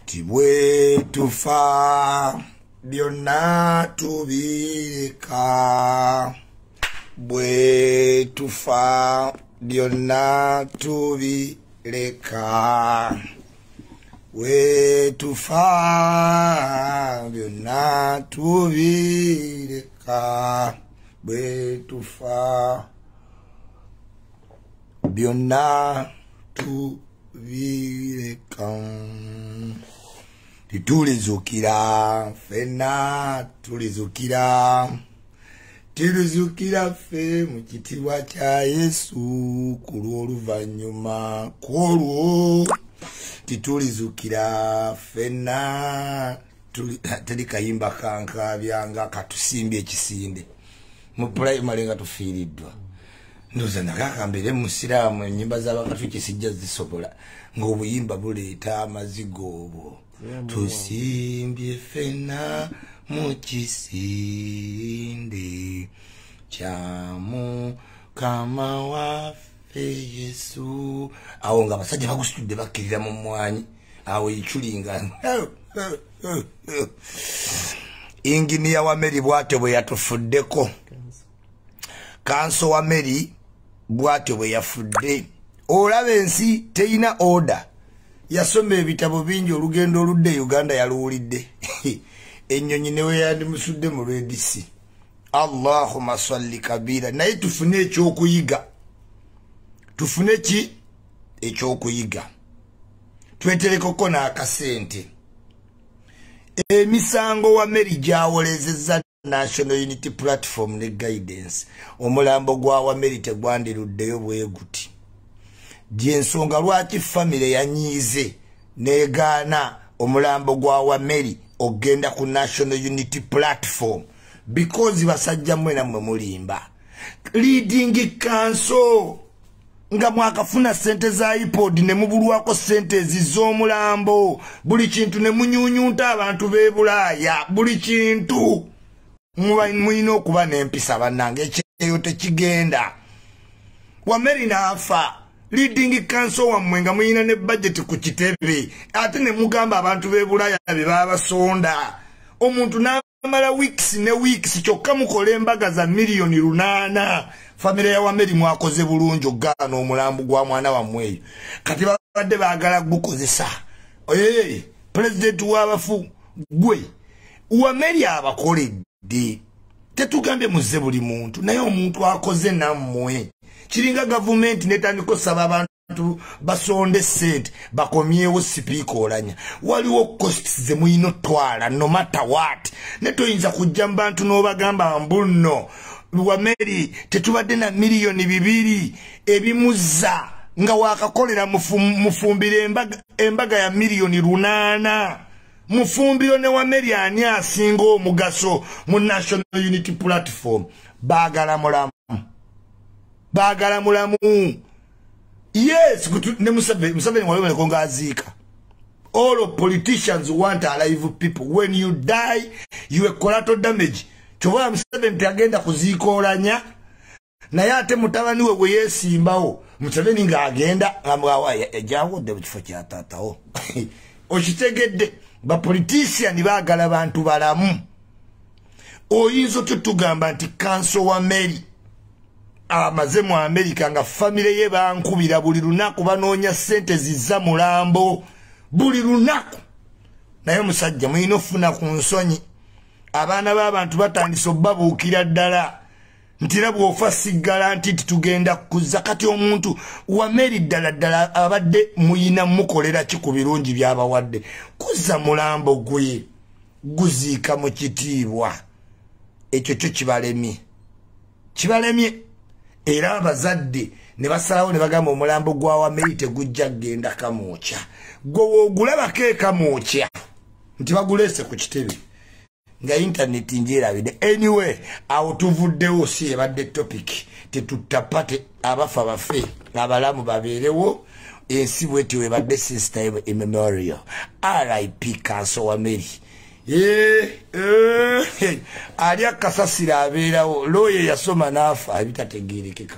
Tibwe tufa byonna tubireka. Bwe tufa byonna tubireka. Bwe tufa byonna tubireka. Bwe tufa byonna tubireka. Tulizukira fena tulizukira. Tulizukira fe mu kitiibwa kya Yesu ku lw'oluvannyuma kw'olwo. Titulizukira fena teri kayimba kankabyanga katusimbye ekisinde mu primary nga tufiiriddwa. Ndoza nakakambire musiraamu ennyimba z'abakatu kisijja zisobola ng'obuyimba buleeta amazigo obwo. Tusimbye fena mu kisinde kya Mukama waffe Yesu. Awo nga abasajja bagusitudde bakkirira mu mmwanyi. Awo Iculi nga inginiya Wameri bw'atyo bwe yatufuddeko. Kanso Wameri bw'atyo bwe yafudde. Olaba ensi teyina order. Yasoma ebitabo bingi olugendo oludde Uganda yaluwulidde. Ennyonyi newe yandimusudde mu redisi. Allahumma salli kabira. Naye tufune ekyokuyiga. Tufune ki? Ekyokuyiga. Tweterekeko n'akasente. Emisango Wameri gyawolezezza National Unity Platform ne Guidance. Omulambo gwa Wameri tegwandiruddeyo bwe guti. Dyensonga lwaki family yanyiize negaana omulambo gwa Wameri ogenda ku National Unity Platform because basajja mmwe nammwe mulimba. Leading council nga mwakafuna sente za iPod ne mubulwako sente ez'omulambo. Buli kintu ne munyunyunta abantu b'e Bulaaya. Buli kintu mulina okuba n'empisa bannange ekyeyo tekigenda. Wameri n'afa. Leading council wammwe nga muyina ne budget ku Kukitebe. Ate ne mugamba abantu b'e Bulaaya be babasonda. Omuntu n'amala weeks ne weeks kyokka mukola embaga za miliyoni 8. Family ya Wameri mwakoze bulungi oggaana omulambo gwa mwana wammwe eyo. Kati babadde baagala gukozesa. President w'abafu gwe Wameri abakoledde. Tetugambye muze buli muntu naye omuntu akoze nammwe. Kiringa government netandika osaba abantu basonde sente bakomyewo sipiika olanya. Waliwo costs ze muyina otwala no matter what. Netoyinza kujja mu bantu n'obagamba mbuno Wameri tetubadde na miliyoni 2 ebimuzza nga wakakolera mufumbire embaga ya miliyoni 8. Mufumbiro ne Wameri ani asinga omugaso mu National Unity Platform. Baagala mulamu. Yes, ne Museveni waliwo nekonga aziika. All of politicians want alive people. When you die, you are collateral damage. Chowa Museveni agenda kuziika olanya. Naye ate mutabani we yeesimbawo. Museveni nga agenda amwawa ejawodde mu kifo kya taatawo. Okitegedde ba politician baagala abantu balamu. Oyinza tutugamba nti Kanso Wameri amaze mu America nga family ye bankubira buli lunaku banoonya sente zizza mulambo buli lunaku. Naye musajja muyina ofuna ku nsonyi. Abaana b'abantu batandise obbabuukira ddala nti era bw'ofa sigala nti tugenda kuzza. Kati omuntu Wameri ddala abadde muyina mukolera ki ku birungi by'abawadde? Kuzza mulambo gwe guziika mu kitiibwa. Ekyo kyo kibalemye. Era abazadde ne basalawo ne bagamba omulambo gwa Wameri tegujja genda Kamwokya. Gwe ogulabako Kamwokya nti baguleese ku Kukitebe nga internet njerabide. Anyway, awo tuvuddewo si ebadde topic. Tetutapate abafa bafe abalamu babeerewo. Ensi bweti webadde sister immemorial. RIP Kanso Wameri. Ali akasasira abeerawo. Lawyer yasoma n'afa abitategeerekeka.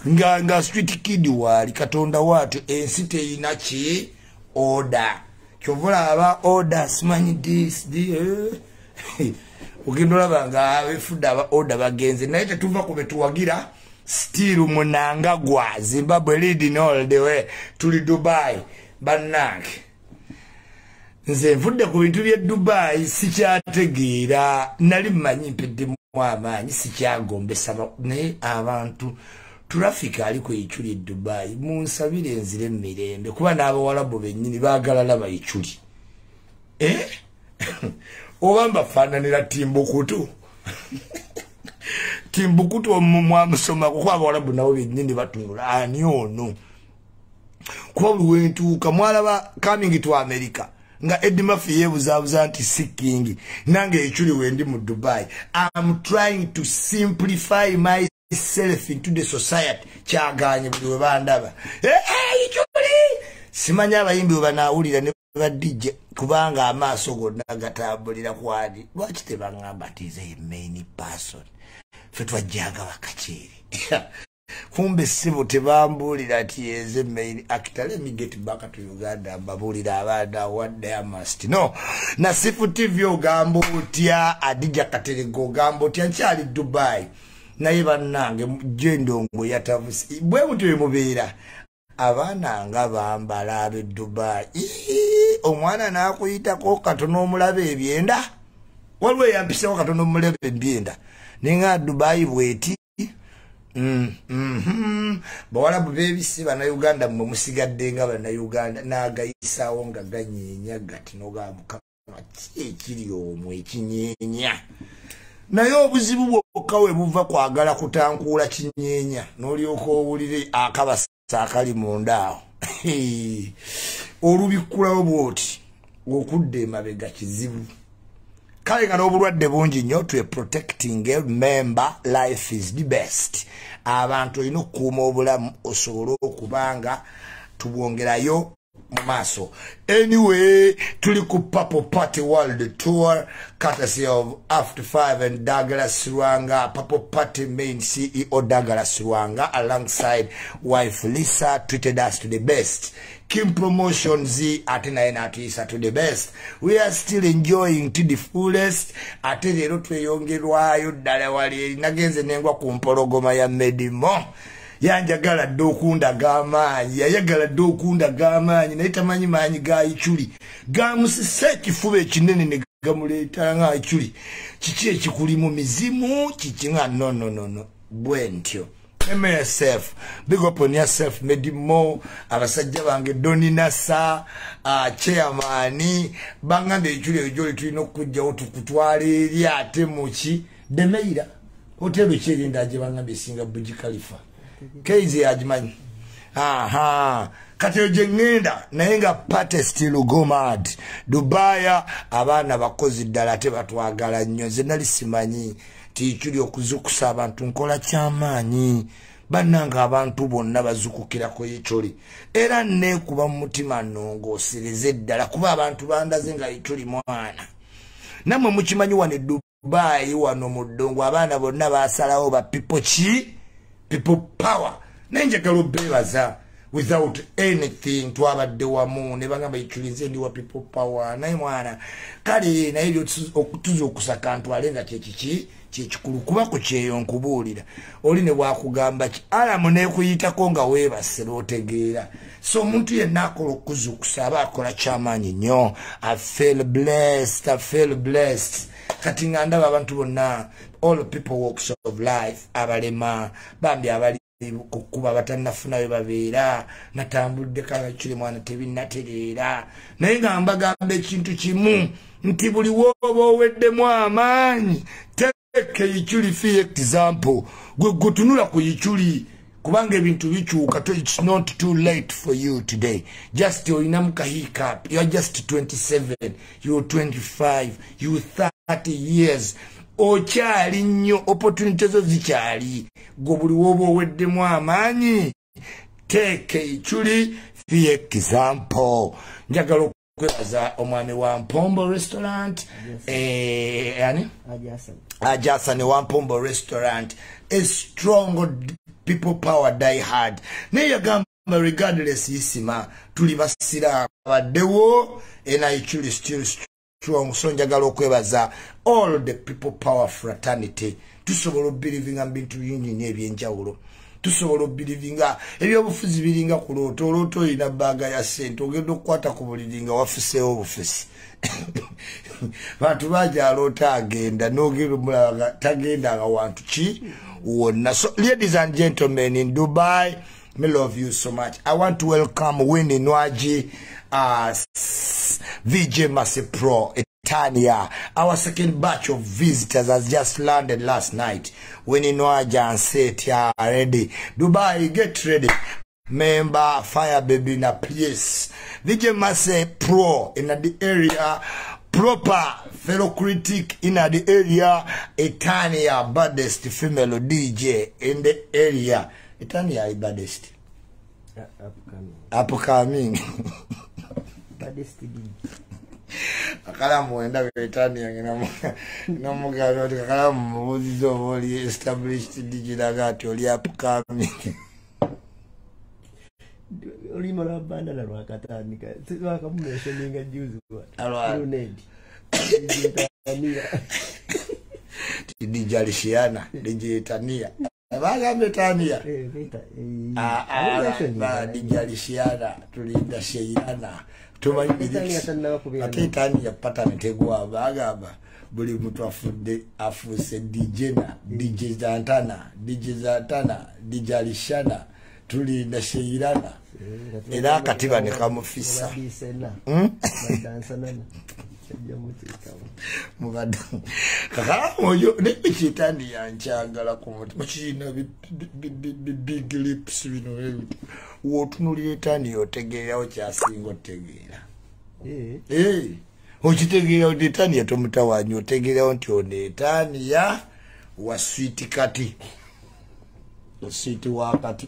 Nga street kid wali Katonda watu ensi teyina ki order. Chovola aba order simanyi this Ugindola banga abefuda aba order bagenze naye tetuva ku betuwagira still Mnangagwa Zimbabwe leading all the way tuli Dubai bannange nze nfudde ku bintu bye Dubai sikyategeera nali mmanyi mpedde mu amaanyi sikyagombesa naye abantu traffic ali ku Iculi Dubai munsabire nzire mirembe kuba n'abawalabu bennyini baagala laba Iculi obamba fananira Timbukutu Timbukutu omwamusoma kuba abawalabu nabo bennyini batunula ani ono kuba luwentuuka mwalaba coming to America nga Eddie Murphy yebuzabuza nti sikingi nange Iculi wendi mu Dubai. I'm trying to simplify myself into the society kyaganye buli we bandaba Iculi simanya abayimbi banawulira ne ba DJ kubanga amaaso gonna gatambulira kwadi lwaki tebangamba tize main person fetwa jaga wakachiri kumbe sibo tebambulira ati eze main actor. Let me get back to Uganda mbabulira abada what they must know na Sifu TV ogambo tia Adija Katerego gambo tia nchali Dubai na iba nange jendongo yatavusi bwe mutwe mubeera abana nga bambala abe Dubai omwana nakuyitako katono omulabe ebyenda walwe yampisewo katono omulabe ebyenda ninga Dubai bweti bawala bebisi bana Uganda mwe musigadde nga bana Uganda nagayisawo nga ganyenya gati nogamuka ekiri omwe kinyenya naye obuzibu bwokka buva kwagala kutankuula kinyenya n'olyoka owulire akabasa akali mundaawo olubikulawo bwoti okudde emabega kizibu kale nga n'obulwadde bungi nnyo twe protecting member life is the best abantu olina okukuuma obulamu osobole okubanga tubwongerayo mu maaso. Anyway tuli ku Purple Party World Tour courtesy of After 5 and Douglas Rwanga. Purple Party main CEO Douglas Rwanga alongside wife Lisa treated us to the best. Kim Promotions atina enatisa to the best. We are still enjoying to the fullest. Ate lero tweyongerwayo ddala wali nagenze nengwa ku mpologoma ya Medimo. Yanjagala dokunda gamanyi yayagala dokunda gamanyi naye tamanyi manyi ga Iculi gamusise kifuba ekinene ne gamuleeta nga Iculi kiki ekikuli mu mizimu kikinga no bwentyo. MSF big up on yourself Medimo abasajja bange Doni Nasa chairman bangande Iculi ejoli tulina okujja otukutwala eri ate muki Demeira hotel chirinda aje bangambe singa Burj Khalifa Keizi ajimanyi kati oje ngenda naye nga pate still go mad Dubai abana bakozi ddala ate batwagala nnyo nze nali simanyi ti Iculi okuzukusa abantu nkola kyamaanyi bannanga abantu bonna bazukukirako Iculi era nekuba mu mutima nongosereze ddala kuba abantu bandaze nga Iculi mwana namwe mukimanyi wane Dubai wano mu ddongo abaana bonna basalawo ba people power nenjagala obebaza without anything twabadde wamu ne bangamba Iculi nze ndi wa people power naye mwana kale naye ebyo okutuza okusaka ntwalenga kyekikulu kuba ku kyeyo nkubuulira oli ne bwakugamba ki alamu nekuyitako nga weebase otegeera so omuntu yenna akola okuzukusa aba akola kyamaanyi nnyo. I feel blessed kati nga ndaba abantu bonna all people walks of life abalema bambi abali kukuba batannafuna we babeera natambudde kala Iculi mwana tebinnatereera naye nga mbagamba ekintu kimu nti buli woba oweddemu amaanyi teeke Iculi for example gwe gutunula ku Iculi kubanga ebintu bikyuka. It's not too late for you today. Just olina mu kahiccup. You are just 27, you are 25, you are 30 years. Okyali nnyo opportunities zikyali gwe buli woba oweddemu amaanyi teeke Iculi for example. Njagala okwebaza omwami wa Mpombo restaurant Ajasa ne wa Mpombo restaurant a strong people power die hard naye yagamba regardless isima tuli basira baddewo and Iculi still strong. So njagala okwebaza all the people power fraternity. Tusobola believing bintu bingi n'ebyenjawulo. Tusobola belivinga ebyobufuzi biringa ku loto ina baga ya sente ogenda okukwata ku buliringa wafuseewo obufuzi. Bantu baja alota agenda n'ogenda omulaba tagenda nga wantu ki wonna. So ladies and gentlemen in Dubai, me love you so much. I want to welcome Winnie Nwaji, VJ Massey Pro, Tanya. Our second batch of visitors has just landed last night. Winnie Nwaji and Seth here already. Dubai, get ready. Member, fire baby na place. VJ Massey Pro in the area. Proper fellow critic in the area. Tanya, baddest female DJ in the area. Tanya, baddest. Upcoming. Baddest DJ. Akalamu enda Tanya ngina mugalo akalamu mubuzizo oli established DJ dagati oli upcoming. Oli mala banda la wakatanika. Sisi kamumesha ninga juzi kwa. Lunedi. DJ Alishiana, DJ Tania. Abaga Tania. DJ Alishiana tulinda Sheilana. Ate Tania patane tegwa bagaba buli mtu afuse DJ Zantana, DJ Alishana tulinda Sheilana. Era katiba ne kamufisa. Mugada. Kaka moyo ne kitani yanchagala ku mutima kina big lips bino wotunulire tani yotegeera okyasinga otegeera. Okitegeera oti tani yatomutawanyo otegeera nti one tani ya wa sweet kati. Sweet wakati.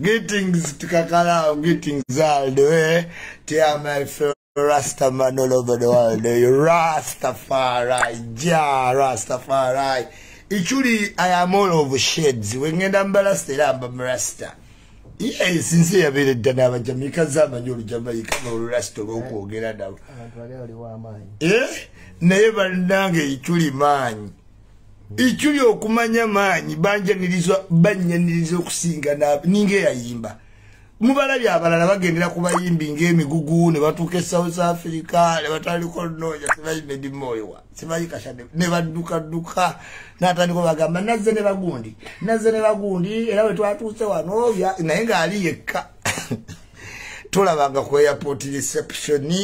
Greetings to Kakala, greetings all the way. Dear my fellow Rasta man all over the world. Rastafari, ja Rastafari. Iculi, I am all over shades. When you don't balance I'm Rasta. Yes, since I've been done, Jamaica Zama, you'll Jamaica or Rasta Roko, get it out. Eh? Never nange Iculi man. Iculi okumanya manyi banyanirizo okusinga na ninge yayimba. Mubala byabalala bagendera kubayimbi ng'emigugu ne batuuka South Africa ne bataliko noya sibayimbe ndi moyo sibayikashade ne badduka n'atandika bagamba nazze ne bagundi era we twatuuse wano naye ng'ali yekka. Tulabanga ku airport reception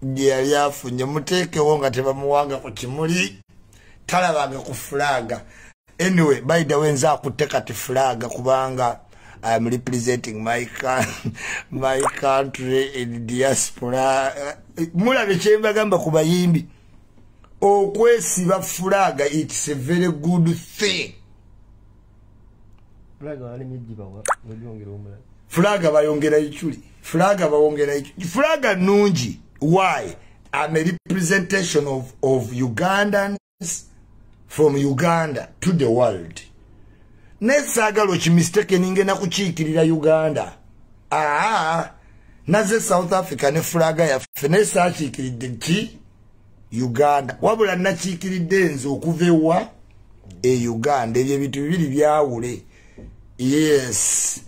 gye yali afunye muteekewo nga tebamuwanga ku kimuli. Talabanga ku flaga. Anyway, by the way, nza kuteka ti flaga kubanga I am representing my country in diaspora. Mula bechemba gamba kubayimbi. Okwesiba flaga, it's a very good thing. Flaga bayongera Iculi. Flaga nungi. Why? I'm a representation of Ugandans from Uganda to the world. Nesagalo chi mistake ninge na kuchikirira Uganda. Naze South Africa ne flaga ya fenesa chikiridde chi Uganda. Wabula na chikiridde nzo okuvewa Uganda ebyo bitu bibiri byawule. Yes.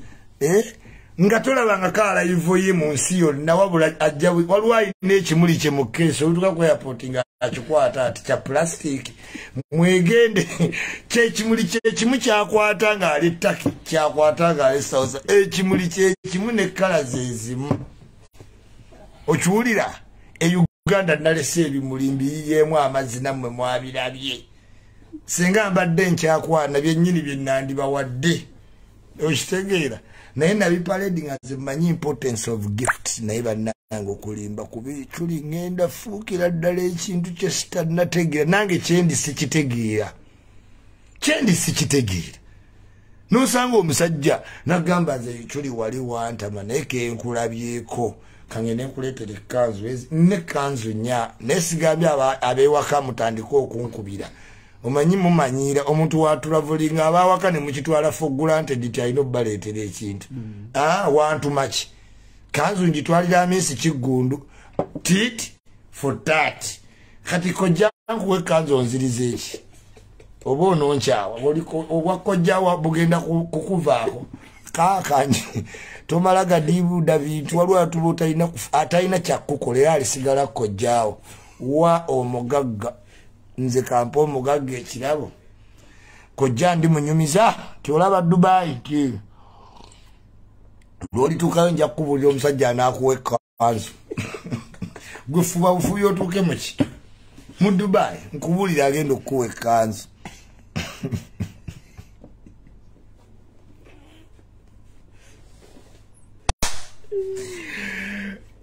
Ngatola banga kala ivoye mu nsi yonna wabula ajja walwayi n'ekimuli kye mu keso olutuka ku airport nga akikwata ati kya plastic mwegende kyekimuli kyekimu kyakwata nga ali Taki kyakwata nga ali South ekimuli kyekimu ne kala zezimu okiwulira Uganda nalese ebimuli mbiyemu amazzi nammwe mwabirabye singa mbadde nkyakwana byennyini bye nandibawadde okitegeera naye nabiparading as manyi importance of gifts naye bannange okulimba kuba Iculi ngenda fuukira ddala ekintu kye sitannategeera nange kyendi sikitegeera nosanga omusajja nagamba nze Iculi wali wantama naye kenkulabyeko kangende nkuleetera ekkanzu n'ekkanzu nnya naye sigambye abeewaka mutandika okunkubira omanyi mumanyira omuntu wa traveling abawaka ne mukitwala for granted ti ayino baleetera ekintu want much kanzu njitwalira amisi kigundu tit for that kati kojja nkuwe kanzu onzirize eki oba ononkyawa obwakojjawa bugenda kukuvaako kakanyi tomala gadibuda bintu waliwo atuba atalina kyakukolera alisigala kojjaawo wa omugagga nze kampa omugagga ekirabo kojja ndi munyumiza tiolaba Dubai ti lwolituukayo nja kukubuulira omusajja anaakuwa ekkanzu gwe fuba bufubi otuuke muki mu Dubai nkubuulira agenda okukuwa ekkanzu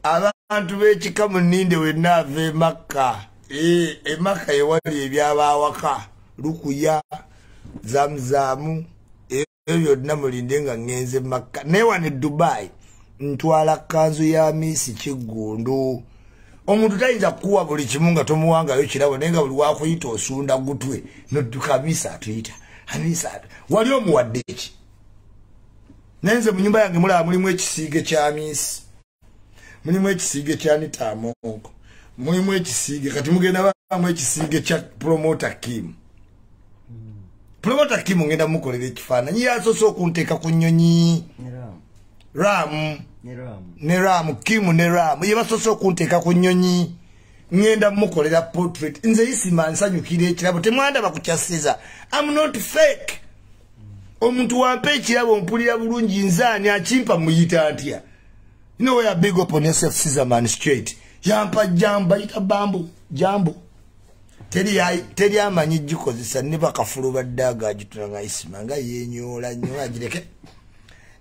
abantu b'ekika mu Nninde wenna ava e Makka Makka ewali ebyabawaka lukuya zamzamu ebyo byonna mulinde nga ngenze Makka newane Dubai ntwala kanzu ya misi kigundu omuntu tayinza kuwa buli kimu nga tomuwangayo kirabo naye nga buli wakuyita osunda gutwe nodduka misa atuyita amisa wali omuwadde eki nenze mu nyumba yange mulaba mulimu ekisiige kya misi mulimu ekisiige kya nitamongo mulimu ekisiige kati mugenda bamu ekisiige kya promoter Kim promoter Kim ngenda mukolera ekifaananyi yasoose okunteeka ku nnyonyi Ram Kim ne Ram ye basoose okunteeka ku nnyonyi ngenda mukolera portrait nze isima nsanyukira ekirabo temwandaba kukyasiza I'm not fake omuntu wampa ekirabo mpulira bulungi nzaani akimpa muyita atya you know where big up on yourself Caesar man straight yampa jamba yita bambu jambo teri amanyi gikozesa ne bakafulu baddaga agitunanga isima nga yenyola nnyo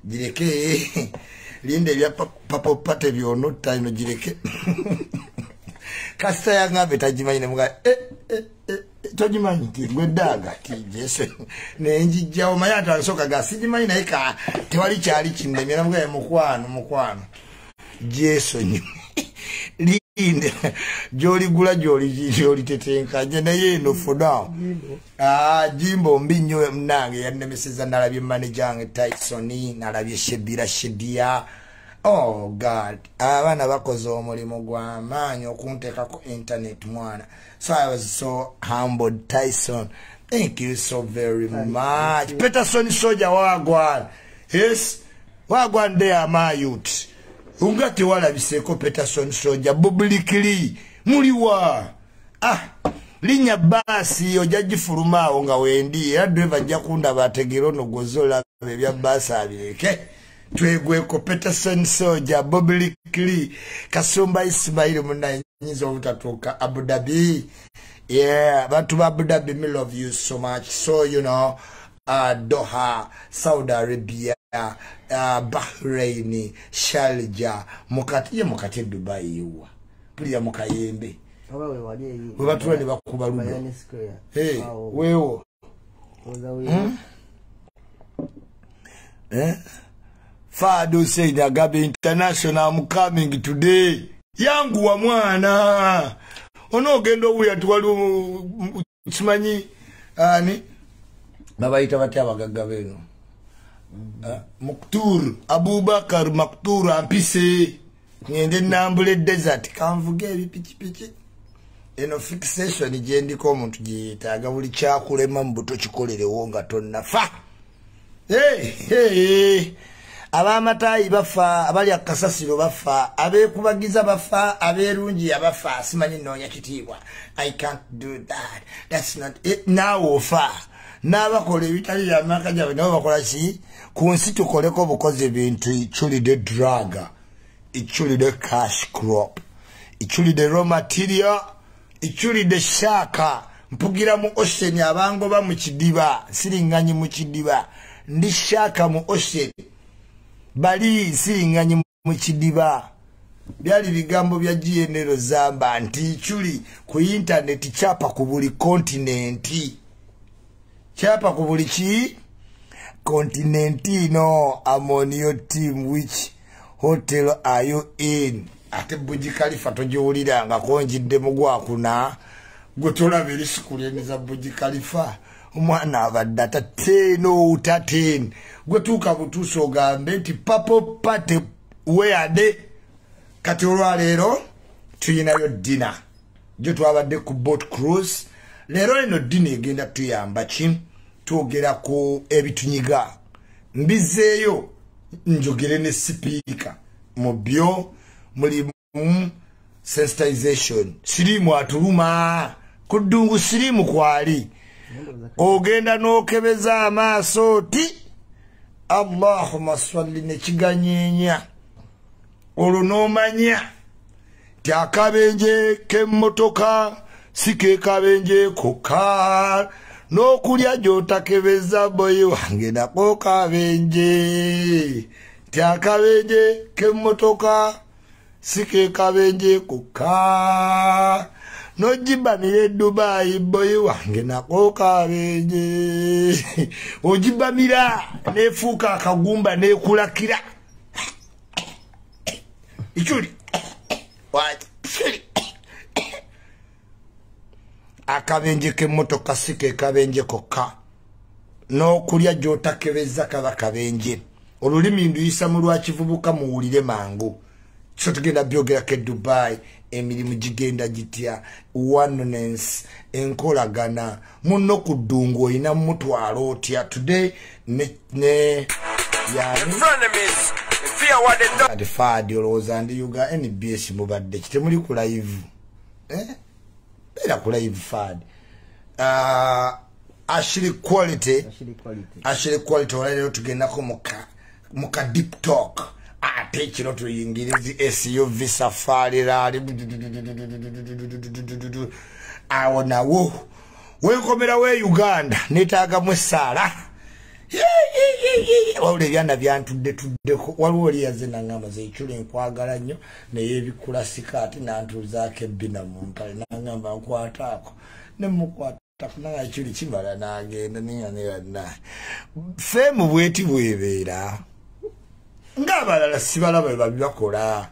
gireke linde bya papa pate byono taino gireke kasita yangabe tajimanyi ne mga tojimanyi ti gwedaga ti Jesse ne njijja omayata ansoka gasijimanyi naye ka tewali kyali kinnemye namugaye mukwano Jesu nyo linde joli gula joli tetenka je naye no for now jimbo mbinyo mnange yannemeseza nalabye manager Tyson nalabye Shedia oh God abana bakoze omulimo gwa manyo okunteka ku internet mwana so I was so humbled Tyson thank you so very much Peterson Soja wagwan yes wagwan there my youth ungati wala biseko Peterson Soja publicly muliwa linya basi ojagifulumaawo nga wendi era driver jakunda bategero no gozola bya basi abireke twegweko Peterson Soja publicly Kasumba Ismail munanyizo obutatuuka Abu Dhabi yeah bantu ba Abu Dhabi me love you so much so you know Doha Saudi Arabia Bahrain Sharjah mukati Dubai yuwa pulira mukayembe webatula ne bakuba luno wewo Fado said Agabe International I'm coming today yangu wa mwana onogendo uya tuwalu kimanyi ani babayita batya abagagga beno Muktur Abubakar Maktur ampise ngende nambule desert kanvuge ebipikipiiki eno fixation gyendiko omuntu gyetaaga buli kyakulema mu buto kikolerewo nga tonnafa abamatayi bafa abali akasasiro bafa abekubagiza bafa aberungi abafa simanyi noonya kitiibwa I can't do that that's not it now ofa n'abakola ebitali by'amaka gyabwe nabo bakola ki ku nsi tukoleko obukozi ebintu Iculi de drug Iculi de cash crop Iculi de raw material Iculi de shaka mpugira mu ocean abangoba mu kidiba siringanyi mu kidiba ndi shaka mu ocean bali siringanyi mu kidiba byali bigambo bya GNL zamba nti Iculi ku internet chapa ku buli continenti chapa ku buli ki continenti no I'm on your team which hotel are you in ate Buji Khalifa tojiwulira nga konjidde mugwakuna gwe tolaba erisukuleniza Burj Khalifa omwana abadde atateno utateni gwe tuuka butuusi ogambe nti papo pate weade kati olwaleero tuyinayo dina gye twabadde ku boat cruise leero eno dina egenda tuyamba ki twogera ku ebitunyiga mbizeeyo njogere ne sipiika mu byo mulimu sensitization sirimu atuluma kuddungu sirimu kwali ogenda n'okebeza amaaso ti Allahumma salli ne kiganyeenya olwo n'omanya ti akabenje k'emmotoka si ke kabenje kokka n'okulya gy'otakebeza boyi wange nako kabenje ti akabenje k'emmotoka si ke kabenje kokka n'ogibamira Dubai boyi wange nako kabenje ogibamira nefuuka akagumba nekulakira Iculi akabenje k'emmotoka si ke kabenje kokka n'okulya gy'otakebeza kaba kabenje olulimi nduyisa mu lwakivubuka muwulire mangu so tugenda byogerako e Dubai emirimu gigenda gitya oneness enkolagana munno ku ddungu olina mutwalo otya today ne ati faadi olowooza ndi yuga NBS mubadde kitemuli ku live era ku live faadi Ashili quality olaleero tugendako muka deep talk ate kino tuyingirizi SUV safari rali awo nawo wenkomera we Uganda netaaga essaala wawula ebyana byantudde-tuddeko waliwo oli yazze nangamba ze Iculi nkwagala nnyo naye ebikula sikaati nantuuzaako ebbina mu mpale nangamba nkwataako nemukwata takunanga Iculi kimala nagenda niyaneyana fe mu bweti bwebeera ng'abalala sibalaba babibakola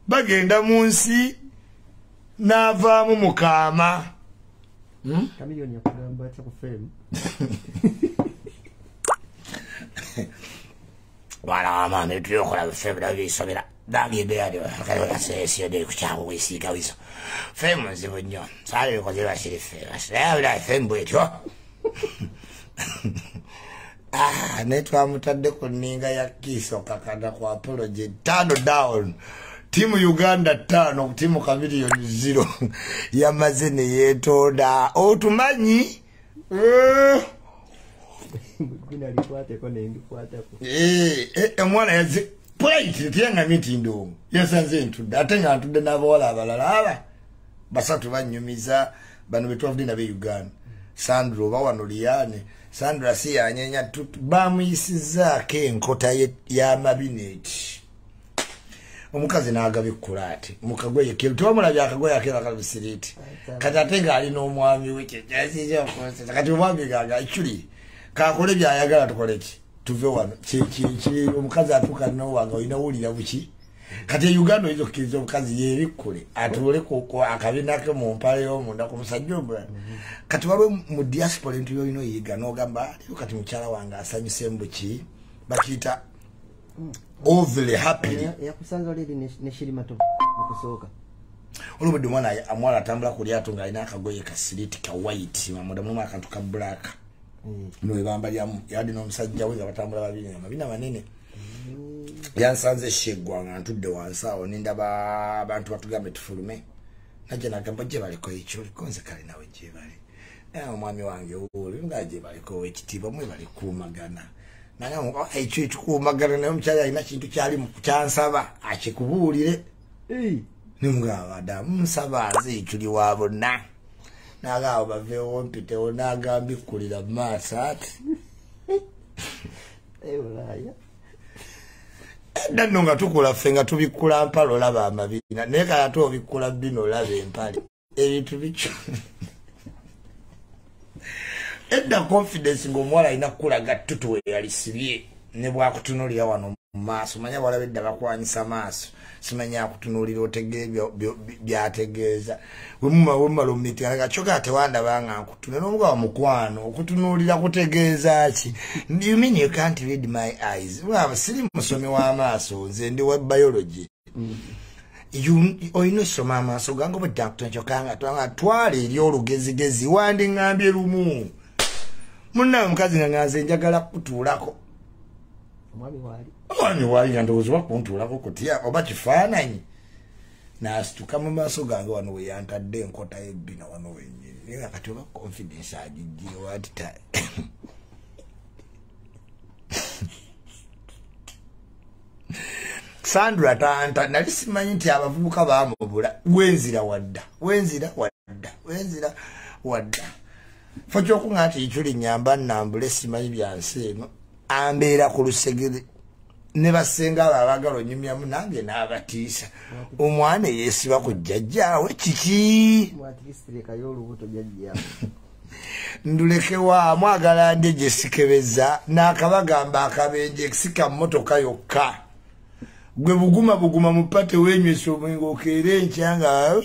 bagenda mu nsi n'avaamu mukaama wala wamaama ebituyokola ffe birabisobera dabyedeyaliosiyode kukyangu wesiika wiso ffe munzibu nnyo saala bikoze basiri ffe mbwetyo netwamutaddeko nninga ya kiso kakanda kwa apology 5 down timu Uganda 5 timu Kamiliyoni 0 yamaze neyetonda otumanyi omwana yaze plate tyenga mitindo yasanze ntudde ate nga ntudde n'abawala abalala aba basatu banyumiza bano betwavudde nabe Uganda Sandro bawano liyane Sandra si yanyenya bamuyisizaako enkota y'amabineti omukazi n'agabikula ati mukagweye tewamulabye akagoye akera kalubisiriiti kati ate ng'ali n'omwami we kati omwami gaga Iculi kakole byayagala tukole ki tuve wano omukazi atuuka nowanga olina wulira buki kati e Uganda oyinza okukkiriza omukazi yeebikkule atuule akabinake mu mpale y'omunda ku musajja omulala kati waliwo mu diaspora entu yolina oyiga n'ogamba leero kati mukyala wange asanyuse mbuki bakiyita overly happily olubudde omwana atambula ku lyato ng'alina akagoye ka siriiti ka white mamuda mulimu akantu ka black nwebamba lyamu yadi n'omusajja we nga batambula babiri nga mabina manene yansanze sheggwa nga ntudde wansi awo nindaba abantu batugambe tufulume najja nagamba gye baliko Iculi konze kale nawe gye bali omwami wange oli nga gye baliko ekitiibwa mwe bali kuumagana nagamba Iculi tukuumagana naye omukyali alina kintu kyali kyansaba akikubuulire nimugamba adamu nsaba nze Iculi wa bonna nagaawo baveewo mpitewo nagambikkulira mu maaso ati Nano nga tukula ffe nga tubikkula mpale olaba amabina naye kale ate obikkula bino olaba empale ebintu bikyo edda confidence ng'omuwala alina kukulaga ttutu we yalisibye ne bwakutunuulira wano maaso manya walabedda bakwanyisa maaso simanya kutunulira otegere byategeeza wemumala omumitingana choka tewanda banga nkutune n'omuga wa mukwano okutunulira kutegeeza ki you mean you can't read my eyes waba siri musomi wa maaso nze ndi wa biology oyina osoma amaaso gange obudakto nkyokanga twale eri olugezigezi wandi ngambye lumu munnawe mukazi nga nganze njagala kutuulako omwami waali nga ndowooza bakuntuulako kutya oba kifaananyi naasituka mu maaso gange wano weyantadde enkota y'ebbina wano wenyini naye nga kati oba confidence agijjire watita Sandra tanta nali simanyi nti abavubuka baamubula wenzira wadda fo kyokunga nti Iculi nyamba nnambule simanyi byansi eno ambeera ku lusegere ne basenga abagalo nyumyamu nange n'abatiisa omwana yeesiba ku jjajjaawe kiki ndulekewa mwagala ndye gye sikebeza n'akabagamba akabenje sika mmotoka yokka gwe buguma mupate wenywesa omwenge okeere enkyanga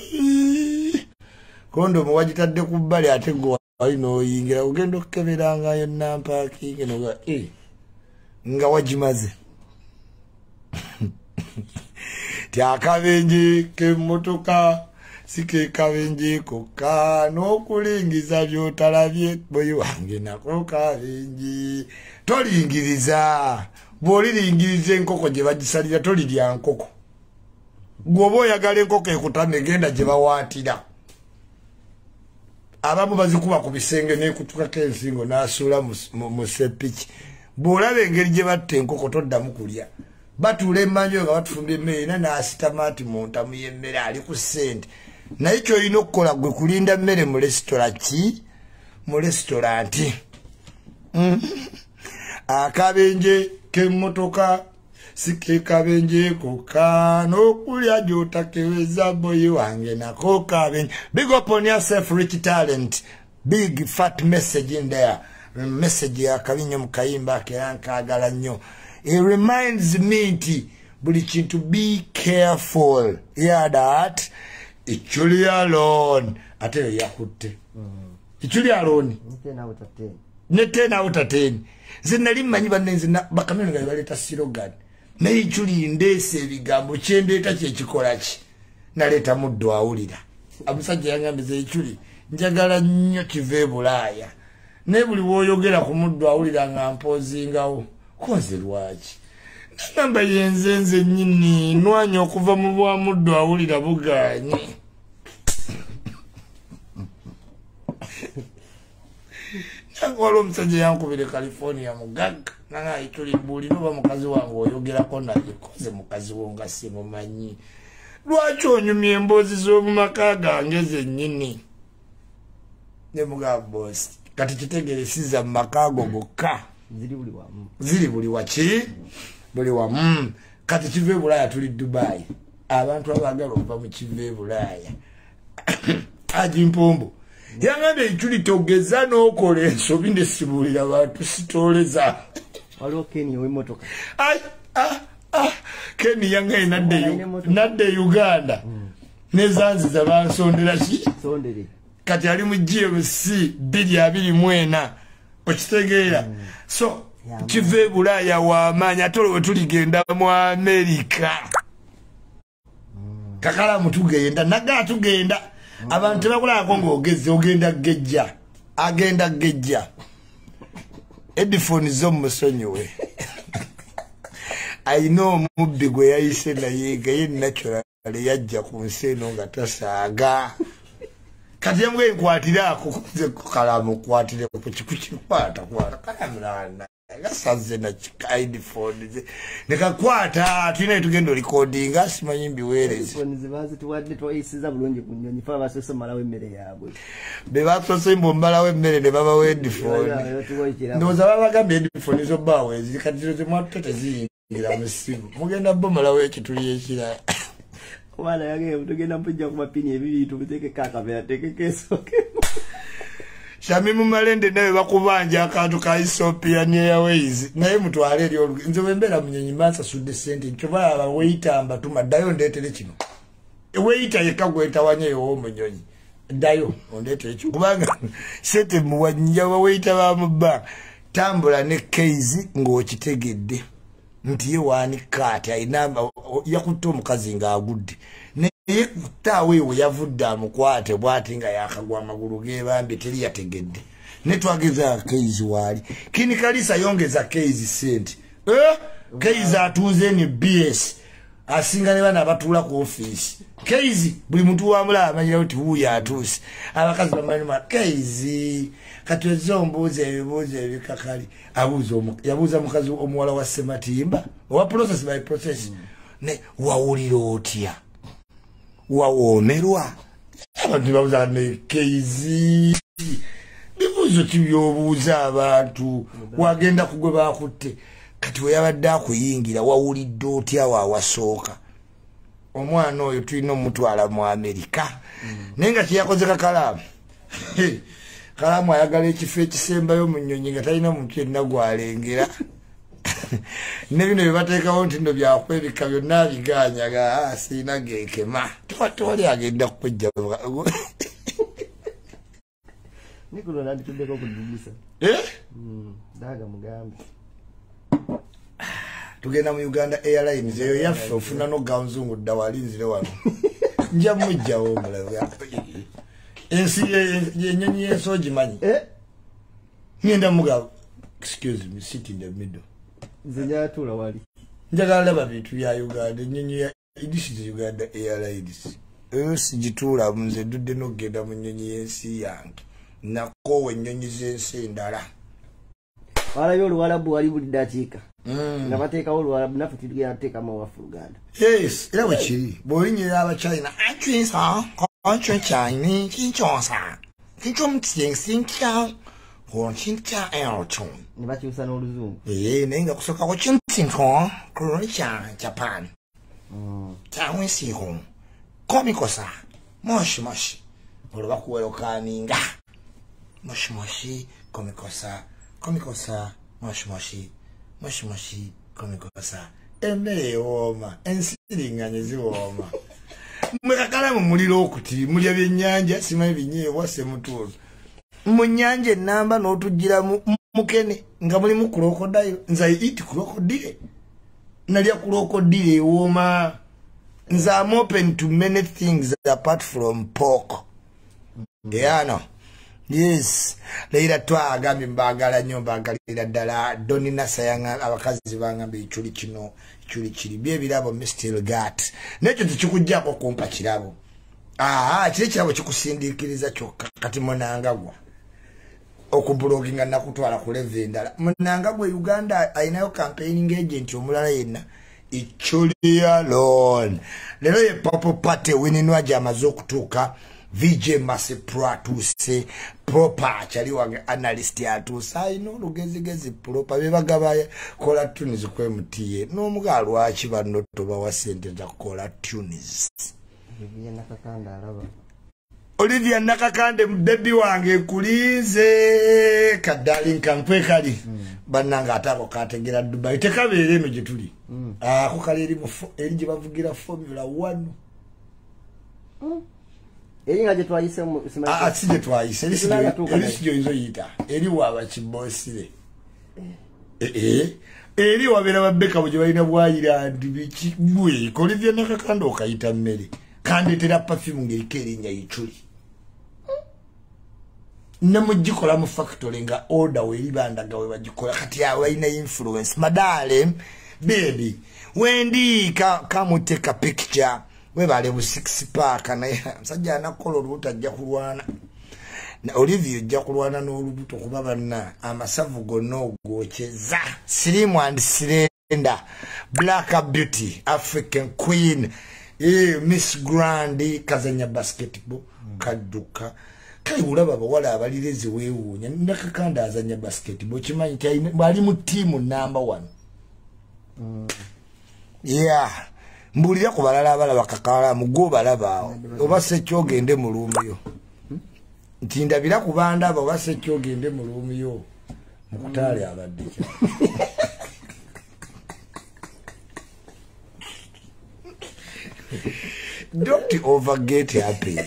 kondo muwagitadde ku bbali ate gwe wali n'oyingira ogenda okukeberanga yonna mpaakinge noga nga wagimaze ti akabenje k'emmotoka si ke kabenje kokka n'okulingiza by'otalabye boyi wange nako kabenje tolingiriza bw'olilingiriza enkoko gye bagisalira tolirya nkoko gw'oba oyagala enkoko ekutame genda gye bawaatira abamu bazikuba ku bisenge n'ekutukako ensingo n'asuula mu sepiki bw'olaba engeri gye batta enkoko toddamu kulya batuula emmanjo nga batufumba emmere era n'asitamaati mu ntamu y'emmere ali ku ssente naye ky'olina okukola gwe kulinda mmere mu resitora ki mu resitoranti akabenje k'emmotoka si ke kabenje kokka n'okulya gy'otakeweza boyi wange nako kabenje. Big up on yourself, rich talent. Big fat message in there. Message ya kabinyo mukayimba kerankaagala nnyo. It reminds me nti buli kintu be careful. Yeah, that Iculi alone. Ate yakutte. Iculi alone. Ne 10 out of 10. Zinali manyi banenze bakameno nga baleta sirogan. Na Iculi ndese ebigambo kyendeeta kye kikola ki. Naleta muddo awulira. Amusajja yangambize Iculi njagala nnyo kive Bulaaya. Ne buli woyogera ku muddo awulira nga mpozingawo. Konze lwaki. Namba yenzenze nnyini nwanya okuva mu bwa muddo awulira buganye. Walo omusajja yankubire California mugagga nanga Iculi buli noba mukazi wange oyogerako naye koze mukazi wo nga simumanyi lwaki onyumya emboozi z'omumaka gange zennyini ne mugamba bosi kati kitegeresiza mu maka go gokka ziri buli waki buli wamu kati kive Bulaaya tuli Dubai abantu abaagala okuva mu kive Bulaaya Aji Mpombo yangambye Iculi togeza n'okola ensobi ne sibulira bantu sitoleza waliwo Keni ow'emmotoka Keni yangaye nadde Uganda ne Zanzibar bansondera ki kati ali mu GMC 224 okitegeera so kive Bulaaya w'amaanyi ate olwo tuligenda mu America kakala mutugenda naga tugenda abantu bakulako ng'ogeze ogenda gejja agenda gejja headphone zo musonyiwe ayina omubbi gwe yayise naye gaye natural yajja ku nsi eno nga tasaaga kati yamwe nkwatiraako kuze kukalamu kwatire ku kikukikwata kalamulana gasaze na headphone nekakwata tulina tugenda recordinga simanyi mbiweereze tuwadde twayisiza bulungi ku nnyonyi fa basose malawo emmere yaabwe be basose mbomalawo emmere ne babawo headphone ndowooza babagambye headphone zo baawe ziri kati zo zemwatuta teziyingira mu ssimu mugenda bomalawo ekituli ekirala omwana yagenda tugenda mpujja ku mapini ebibiri tubiteekeko akamera teekeko esooke Shami Mumalende nawe bakubanja akantu ka Ethiopian Airways naye mutwale eri nze wembera munyonyi masa sudde sente nchoba abaweita mbatuma dayo ndetere kino eweita yekagweta wanyeyo omunyonyi dayo ondetere kino kubanga sente muwanya abaweita bamubba tambula ne case ng'okitegedde nti ye wanika ati ayina yakutte omukazi ng'agudde naye kutaawe we yavudde amukwate bw'ati nga yakagwa amagulu g'ebambi teri yategedde ne twageza case waali kini kalisa yongeza case sente case atuuze ne BS asinga ne bana abatuula ku office case buli muntu wamula amanyira nti wuuyo atuuse abakazi bamanyi case kati ozombuuza ebibuuzo ebikakali yabuuza mukazi omuwala wa Sematimba owa process by process ne wawulira otya wawomerwa abantu babuuza ne case bibuuzo tibyobuuza abantu wagenda kugwe bakutte kati we yabadde akuyingira wawulidde otya waawasooka omwana oyo tulina omutwala mu Amerika naye nga kyeyakoze kakalaamu kalaamu ayagala ekifo ekisembayo mu nnyonyi nga talina muntu yenna gwalengera ne bino bye bateekawo nti nno byakwebika byonna abiganyaga siina geekema tewali agenda kukwejja Nikulo nandituddeko okudugisa daga mugambe tugenda mu Uganda Airlines eyo yaffe ofuna n'ogawunzungu dda walinzire wano nja mujjawo omulabe ensi yennyonyi y'ensi ogimanyi ngenda muga excuse me sit in the middle nze njatula wali njagala laba bintu bya Uganda ennyonyi ya this is Uganda Airlines eyo sigituula nze dudde n'ogenda mu nnyonyi y'ensi yange nakoowa ennyonyi z'ensi endala walayo oluwalabu wali buli dakiika nga bateekawo oluwalabu naffe tugenda tuteekamu owaffe Uganda yes era bwe kiri bw'olinyira abachina achwisa onchwe chine chinchonsa chinchomtsinsinkyang honchincha elchon ne bakyusa n'oluzungu naye nga kusooka ku chinsinko kuloni kya Japan kyawensiko komikosa moshimoshi olwo bakuwerokaninga moshimoshi komikosa moshimoshi komikosa emmere ewooma ensiriŋŋanye ziwooma mwekakala mu muliro okuti mulya byennyanja simanyi binyeebwa semutuuzo mu nnyanja ennamba n'otujjira mukene nga mulimu kulokodayo nze iti kulokodire nalya kulokodire ewooma nze am open to many things apart from pork no. Yes, leira twagambye mbagala nnyo mbagalira ddala Doni Nasayanga abakazi bangambe Iculi kino Iculi kiri bye birabo Mr. Gat nekyo tekikujjako kumpa kirabo kiri kirabo kikusindikiriza kyokka kati Munangagwa okubloginga nakutwala ku level endala Munangagwa Uganda ayinayo campaigning agent omulala yenna Iculi alone lero ye Purple Party wininwa jamaze okutuuka VJ Masipro atuse proper chali wange analyst atuse ayino lugezigezi proper bebagaba kola tunes kwemutiye n'omugalu achi bano toba wasente za kola tunes Olivia nakakande baby wange kulize kadali kankwe kali bananga atako kategera Dubai tekabere meje tuli ko kali eri gye bavugira Formula 1 Eringa je twayise simanya sije twayise erisijo inzo yita eri waba kibosire eri wabera babeka buje balina bwayira ndibiki gwe Olivia nakakande okayita mmere kandi tera perfume ngeri nya Iculi namujikola mu factory nga order we libanda gawe bagikola kati yawe ina influence madale baby wendi come take a picture we bale bu 6 pack na msajja nakola olubuto ajja kulwana na Olivia ajja kulwana n'olubuto kuba banna amasavu gonna ogwocheza slim and slender black beauty African queen Miss Grandi kazanya basketball kaduka kai ulaba bawala abalirezi weewunya nakakanda azanya basketball kimanyi kai bali mu team number 1 mbulira ku balala abala bakakala mugo balaba oba se kyogende mulumbiyo nti ndabira ku banda abo basejja ogende mu luumi yo mukutaale abadde kya don't overget happy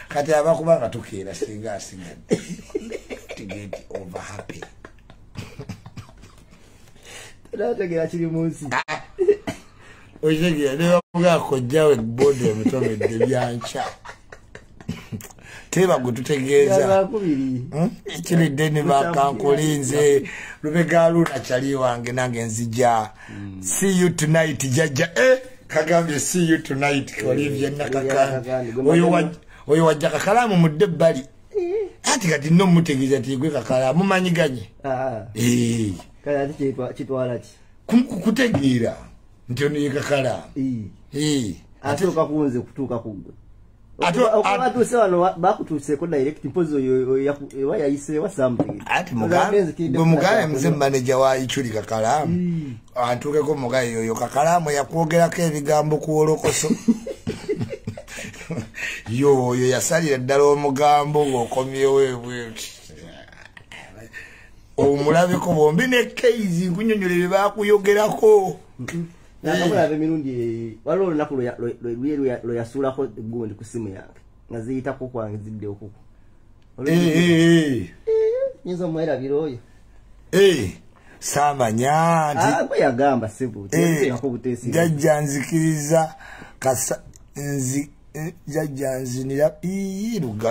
kati abakubanga tukeera singa asigadde to get over happy tategera kiri munsi ojegira ne bavuga kojjawe bodi emutomedde byancha teba gututegeeza ekilidde ne bakankulinze lubega luna kyali wange nange nzija see you tonight Jajja kagambye see you tonight Olivia nakakandi oyo wajja kakalamu mudde bali ati kati no mutegeeza tigwe kakalamu manyiganye kala ati kitwala ki kutegeera nti ono ye kakalamu ate okakunze kutuuka kugwe Atu wano bakutuseeko direct mpozi oyo yayiseewa something. Ati mugaye mze manager wa Iculi kakalamu. Antukeko mugaye oyo kakalamu yakwogerako ebigambo ku Olokoso. Yo yasalira ddala omugambo ng'okomyewo ebweru. Omulabeko bombi ne Keizi nkunyonyola bye baakuyogerako. Nakamulabe mirundi waliwo olunaku lwe yasuulako egundi ku simu yange nga ziyitako kwange zidde okuko nyinza omwerabira oyo saamanya nti gwe yagamba sibu Jajja nzikiriza Jajja nzinira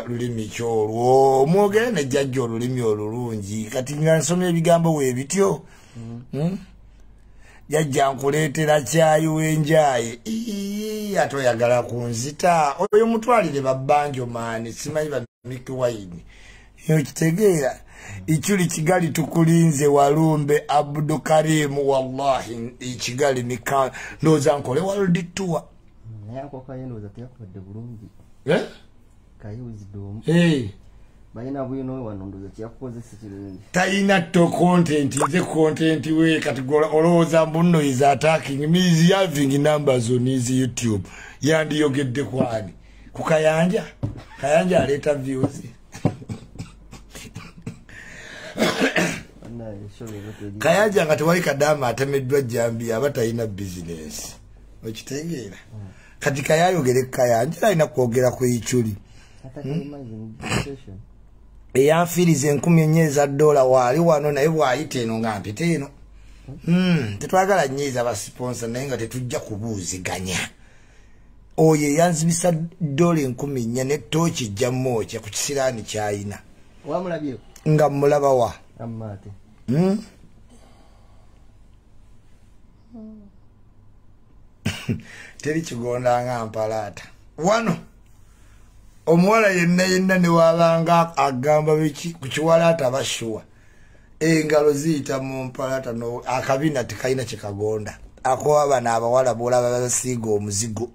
lulimi kyolwo omwogere ne Jajja olulimi olulungi kati nga nsomya ebigambo weebityo Jajja nkuleetera caayi w'enjaaye ate oyagala kunzita oyo mutwalire babbanjo maani simanyi ba Mickey Wine kitegeera Iculi Kigali tukulinze Walumbe Abdukarimu wallahi Kigali mika ndowooza nkole world tour yako kayendoza teyakodde bulungi kayuzidomu bayina bwino wanondoza kyakozesa kirungi tayina to content nze content we kati olowooza mbunno is attacking me is having numbers on his YouTube yandiyogedde kwani ku Kayanja aleeta views Kayanja nga tewali kadama atemeddwa jambi aba tayina business okitegeera kati kayayogere Kayanja alina kwogera ku Iculi eyanfirize $10,000 wali wano naye bwayita eno nga mpite eno tetwagala nyiiza abasponsa naye nga tetujja kubuuziganya oyo yanzibisa $10,000 ne tooki jja mookya ku kisiraani kyayina nga mulaba wa teri kigonda nga mpalaata wano omuwala yenna ne wabanga agamba biki ku kiwalaata bashuwa engalo ziyita mu mpalata no akabina tekayina kikagonda ako abana abawala bolaba basiga omuzigo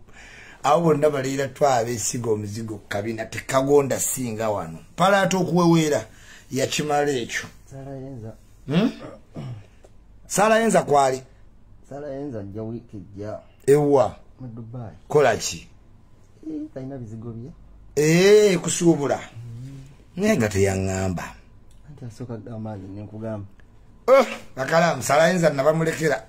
abo bonna baliira twabesiga omuzigo kabina tekagonda singa wano mpalata okuweweera yakimala ekyo Sala yenza kwali Sala yenza nja wiki jja ewa mu Dubai kola ki tayina bizigo bye kusuubula nenga teyaŋŋamba anti asooka gamaanyi nenkugamba kakalamu Sala yenza nabamulekera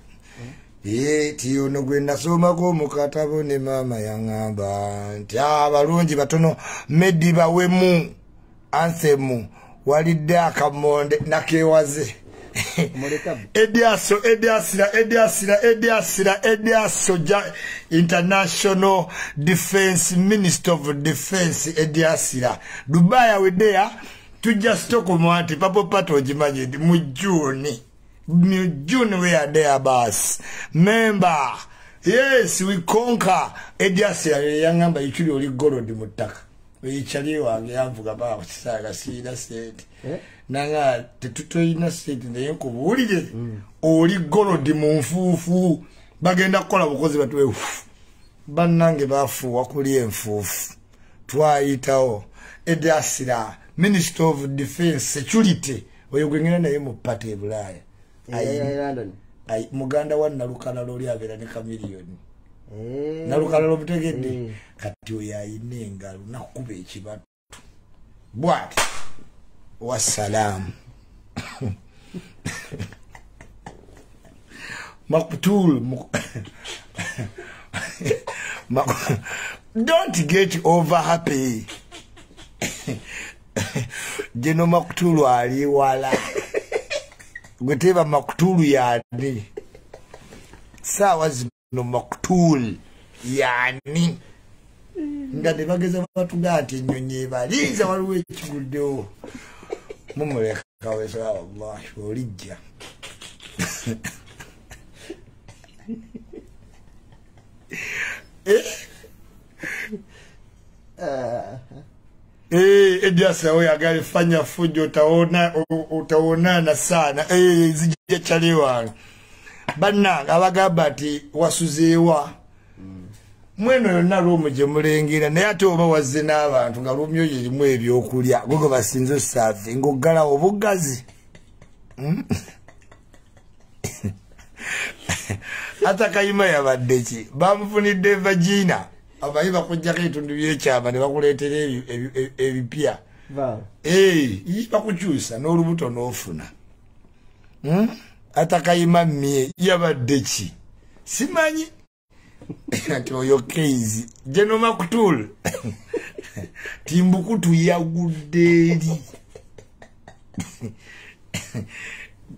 tiyono gwe nasomako mu katabo ne maama yaŋŋamba nti abalungi batono Medi bawemu Anthemu walidde akamonde nakewaze Ediaso International Defense Minister of Defense Ediasira Dubai awedea tujja stoko mwati papo pato jimaje mu June we are there bus member yes we conquer Ediasira yangamba Iculi oli golodi mutaka Ichali wange yavuga ba kusaga sina state nanga tetutoyina state naye kubuulire oli golodi mu nfuufu bagenda kukola bukozi batwe bannange bafuuwa kuli enfuufu twayitawo Ediasira Minister of Defense Security oyo gwengena naye mu pate ebulaaya London muganda wa Nalukana loli abeera ne kamiliyoni Nalukalala obutegedde kati oyo ayina engalo nakukuba ekibatu bwati wassalamu Maktul don't get over happy Jeno Maktul ali wala gweteba Maktul yani sawa zino Maktul yani ngade bageza batugati nyonye baliza waliwe ekiguddewo mumuleka wesa Allah olijja Ediasa oyagali fanya fujo utaonana sana zijja chalewa banna abagamba ati wasuzeewa mweno yonna lumu gye mulengera naye ate oba wazze n'abantu nga lumyo yerimu ebyokulya gogo basinze saafi ng'oggala obugazi ata kayima yabadde ki bamufunidde vagina abayi bakujjako ebitundu by'ekyama ne bakuleetera ebipya bakukyusa n'olubuto n'ofuna ata kayima mmye yabadde ki simanyi nti oyo keizi Jeno Maktul Timbukutu yagudde eri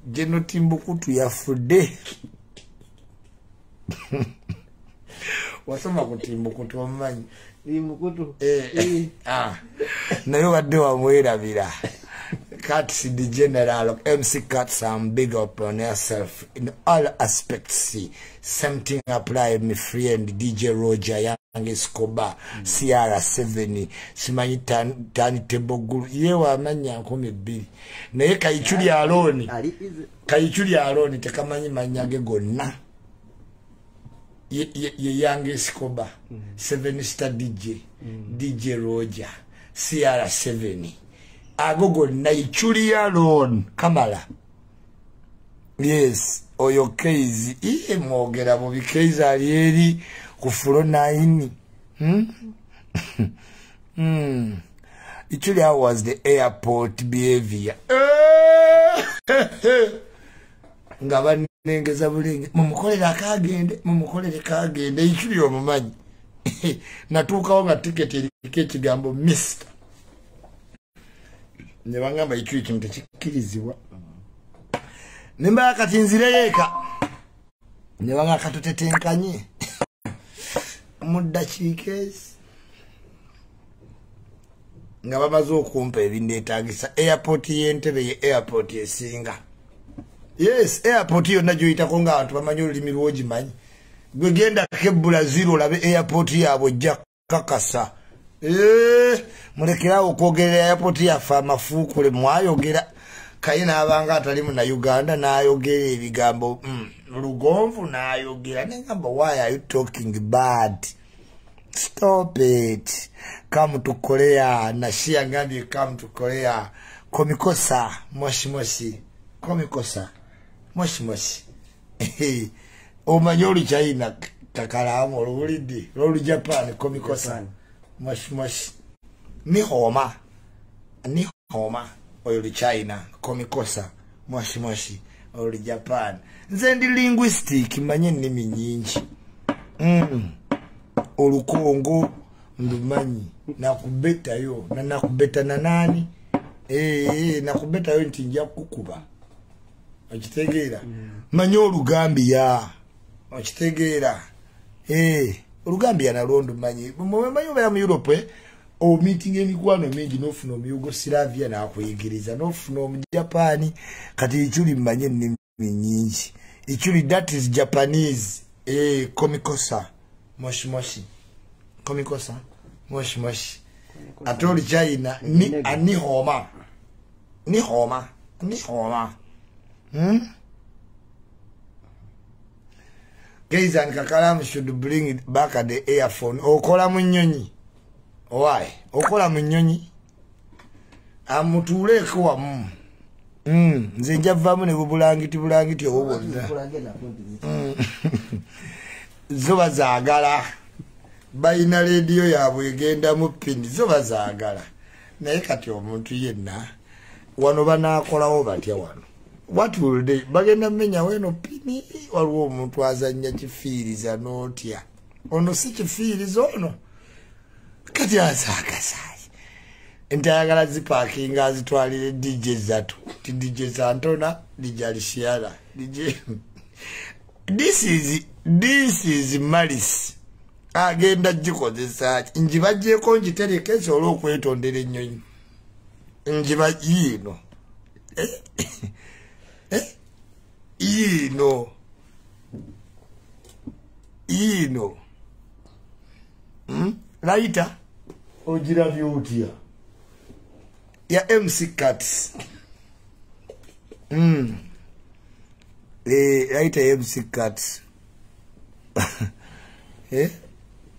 Jeno Timbukutu yafudde wasoma ku Timbukutu omumanyi Timbukutu naye badde wamwerabira Cuts the general MC Cuts and big up on yourself in all aspects. Same thing apply my friend DJ Roger Young Escobar CR7 simanyi tani tebogulu yewa amanya 12 naye Iculi alone tekamanyi manyage gonna ye Young Escobar 7 star DJ Roger CR7 agogo na Iculi alone Kamala yes oyo case mwogera mu bikezi alieri ku floor 9 Iculi was the airport behavior nga banengeza bulenge mumukolera kagende Iculi omumanyi natuukawo nga ticket erike ekigambo Mr. ne bangamba Iculi kintu tekikirizibwa nimba kati nzireyeka ne banga katutetenkanye muddakiikezi nga bamaze okumpa ebindeetagisa airport y'Entebbe ye airport esinga yes airport yonna gyoyitako ng'abantu bamanyi olulimi lwogimanyi gwe genda kebbula zero olabe airport yaabwe ojja kakasa mulekerawo okwogerera airport yaffe amafuukule mwayogera kaye n'abanga atali mu na Uganda n'ayogera ebigambo lugonvu n'ayogera negamba why are you talking bad stop it come to Korea Nashia ngambye come to Korea komikosa moshi komikosa moshi omanyi olu China kakalamu olulidde olu Japan komikosa moshi ni homa oyo China komikosa moshi oyo Japan nze ndi linguistic manye nnimi nyingi olukongo ndumanyi nakubetayo na nakubeta na nani nakubetayo nti nja kukuba okitegeera manyi Olugambia okitegeera Olugambia nalondo manyi mumanyi oba mu Europe o meeting emikwano mingi nofuna mu Yugoslavia na kuyigiriza nofuna mu Japan kati Iculi manye ennimi nyingi Iculi that is Japanese komikosa moshi komikosa moshi atoli China ni homa Guys and Kakalam should bring it back at the earphone okola munyonyi why okola munyonyi amutule kwa nze njavamu ne bulangiti obubonza zo bazaagala bayina leediyo yaabwe egenda mu pini zo bazaagala naye kati omuntu yenna wano banaakolawo batya wano what will they bagenda mmenya weno pini waliwo omuntu azannya kifiiriza n'otya ono si kifiiriza ono kati azaagasayi ente ayagala zipaakinga azitwalire DJ zatu ti DJ Santona DJ Alisiara DJ this is malice agenda gikozesa njibagyeko njitereke esobola okwetondera ennyonyi njiba yiino yiino laita ogirabye otya ya MC Cats laita ya MC Cats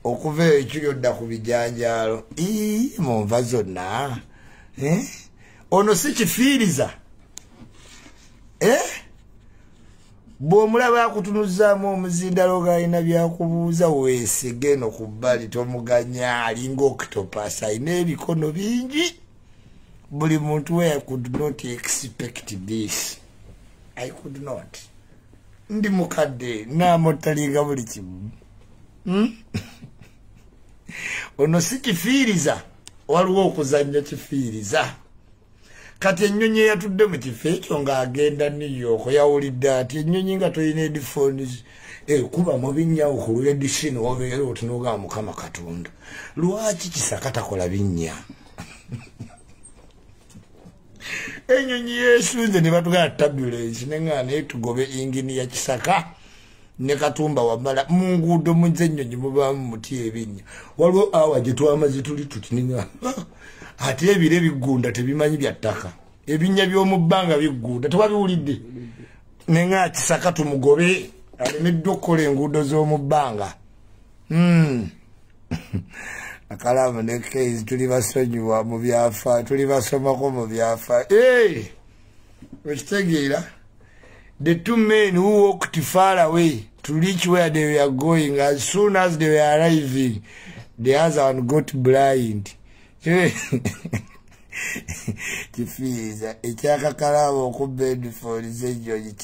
okuva ekiri odda ku bijanjaalo munva zonna ono si kifiiriza bw'omulaba akutunuzaamu omuzindalo g'alina byakubuuza weesige eno ku bbali tomuganya alinga okutopasa alina ebikono bingi buli muntu we I could not expect this I could not ndi mukadde naamottalinga buli kimu ono si kifiiriza waliwo okuzannya kifiiriza kati ennyonyi eyatudde mu kifo ekyo ng'agenda New York yawulidde ati ennyonyi nga toyina headphones kuba mu binnya ku edishini obeera otunogamba Mukama Katonda lwaki Kisaka takola binnya ennyonyi yeesunze ne batugala tabulence nenga naye tugobe ingini ya Kisaka ne Katumba wamala mu nguudo muze ennyonyi mubaamu muti ebinnya waliwo awa gye twamaze tuli tutininga ate ebire bigunda tebimanyi bya ttaka ebinnya by'omu bbanga bigunda tewabiwulidde nenga Kisaka tumugobe alemeddwa okukola enguudo z'omu bbanga akalamu ne case tuli basonyiwa mu byafa tuli basomako mu byafa okitegeera the two men who walked far away to reach where they were going as soon as they were arriving the other one got blind kifiiriza ekyakakalamu okubba headphones ennyonyi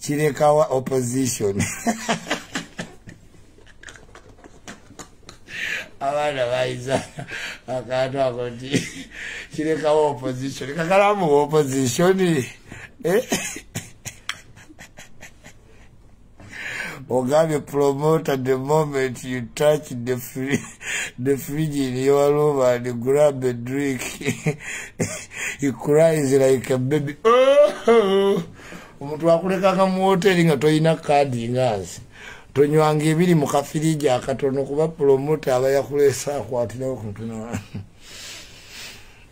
kirekawa opposition abaana bayiza akantu ako nti kirekawo opposition kakalamu opposition Ogave promoter the moment you touch the fridge in your room and grab a drink. He cries like a baby. Omuntu akulekanga mu hoteli nga toyina kaadi ngazi. Tonywanga ebiri mu kafiriji akatono kuba promoter aba yakulesa akwatirawo kuntuna.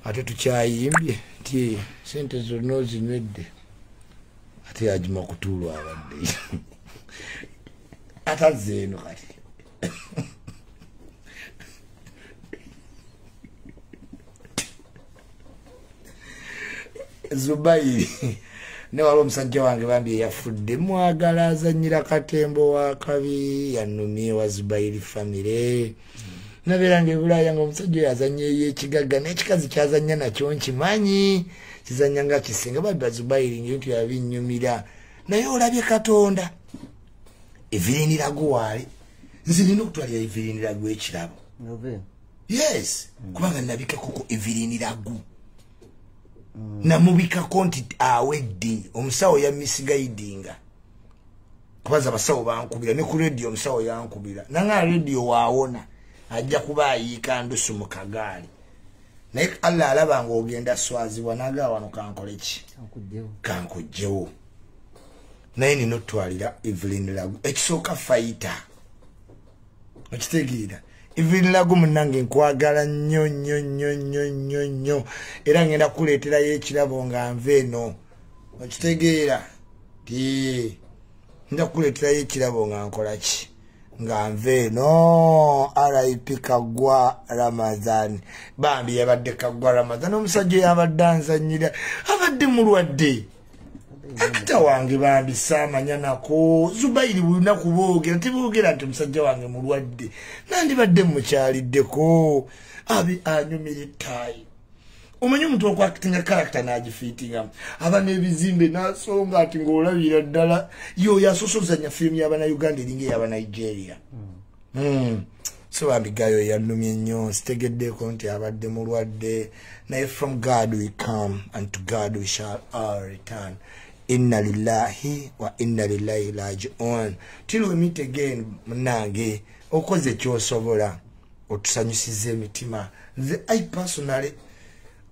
Ate tukyayimbye ti sente zonna ozinwedde. Ate ajima kutuulwa abadde. Atazze eno kati Zubairi ne waliwo omusajja wange bambi yafudde mwagala azannyira katembo wa kabi yannumye wa Zubairi famire nabeeranga ebulaaya nga omusajja oyo azannya ey'ekigagga n'ekikazi kyazannya nakyo nkimanyi kizannya nga kisinga babba Zubairi nti yabinnyumira naye olabye Katonda evirinirago wali nze nina okutwalira evirinirago ekirabo yes kubanga nabikako ko evirinirago namubikako nti awedde omusawo yamisigaidinga kubaza abasawo bankubira ne ku radio omusawo yankubira nanga radio waawona ajja kuba ayiika ndusu mu kagaali naye Allah alaba ng'ogenda swazibwa naga wano kankoleki kankujjewo naye nina otwalira Evelyn Lagu ekisooka fighter okitegeera Evelyn Lagu munnange nkwagala nnyo nnyo nnyo nnyo nnyo nnyo era ngenda kuleeterayo ekirabo nga nve eno okitegeera ti nda kuleeterayo ekirabo nga nkola ki nga nve eno RIP Kagwa Ramadhan bambi yabadde Kagwa Ramadhan omusajja yabadde anzannyira abadde mulwadde Ata wange bambi samanya nako Zubairi bulina kuboogera tiboogera nti musajja wange mulwadde nandibadde mukyaliddeko abi anyumira tayi omanyi omuntu okwakitinga character n'agifiitinga aba n'ebizimbe n'asonga ati ng'olabira ddala yo yasosozanya firimu y'Abannayuganda eringa ey'Abanigeria so bambi gayo yannumye nnyo sitegeddeeko nti abadde mulwadde naye from God we come and to God we shall all return. Inna lillahi wa inna lillahi raji'un. Till we meet again munange okoze kyosobola otusanyusize emitima. I personally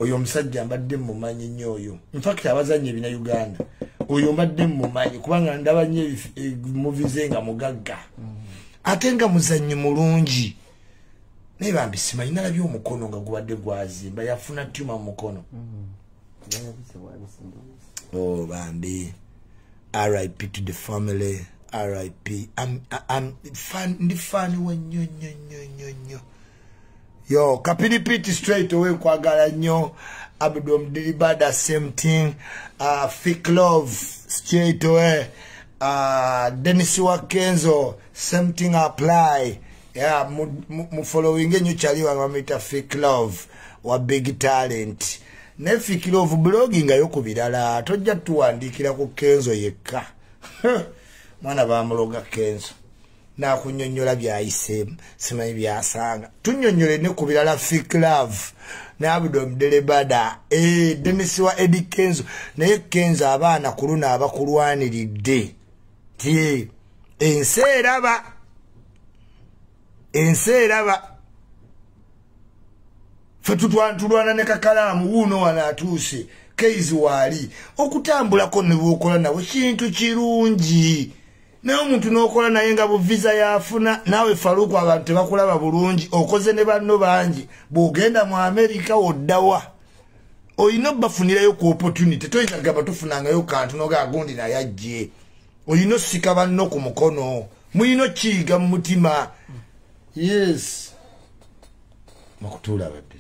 oyo musajja mbadde mumanyi nnyo oyo. In fact abazanye bina Uganda oyo mbadde mumanyi kubanga ndabanye movies nga mugagga ate nga muzanyi mulungi naye bambi simanyi nalabye omukono nga gubadde gwazimba yafuna tuma mu mukono. Oh, Bambi. R.I.P. to the family. R.I.P. I'm funny when nyo. Yo, Kapini Piti straight away kwagala nyo. Abdom Dilibada, same thing. Fake love straight away. Dennis Wakenzo, same thing apply. Yeah, mu following nyo chali wamita fake love wa big talent. Nefikira of blogging ayoko bidala tojja tuwandikira ku Kenzo yekka mwana bamuloga Kenzo na kunyonyola byayise simanyi byasanga tunyonyole ne ku bidala fake love na Abdom Delebada Dennis wa Eddie Kenzo naye Kenzo abaana kuluna abakulwaniridde tie enseraba Fatutulwana ne kakalamu wuno wala atuse keizi wali okutambula ko ne bukola nawe kintu kirungi naye omuntu n'okola naye nga bu visa yafuna nawe Faruku abantu bakulaba bulungi okoze ne banno bangi bugenda mu America oddawa oyino bafunirayo ku opportunity toyinza gaba tufunanga yo kantu no gagundi na yajje oyino sika banno ku mukono muyino kiga mu mutima yes makutula badde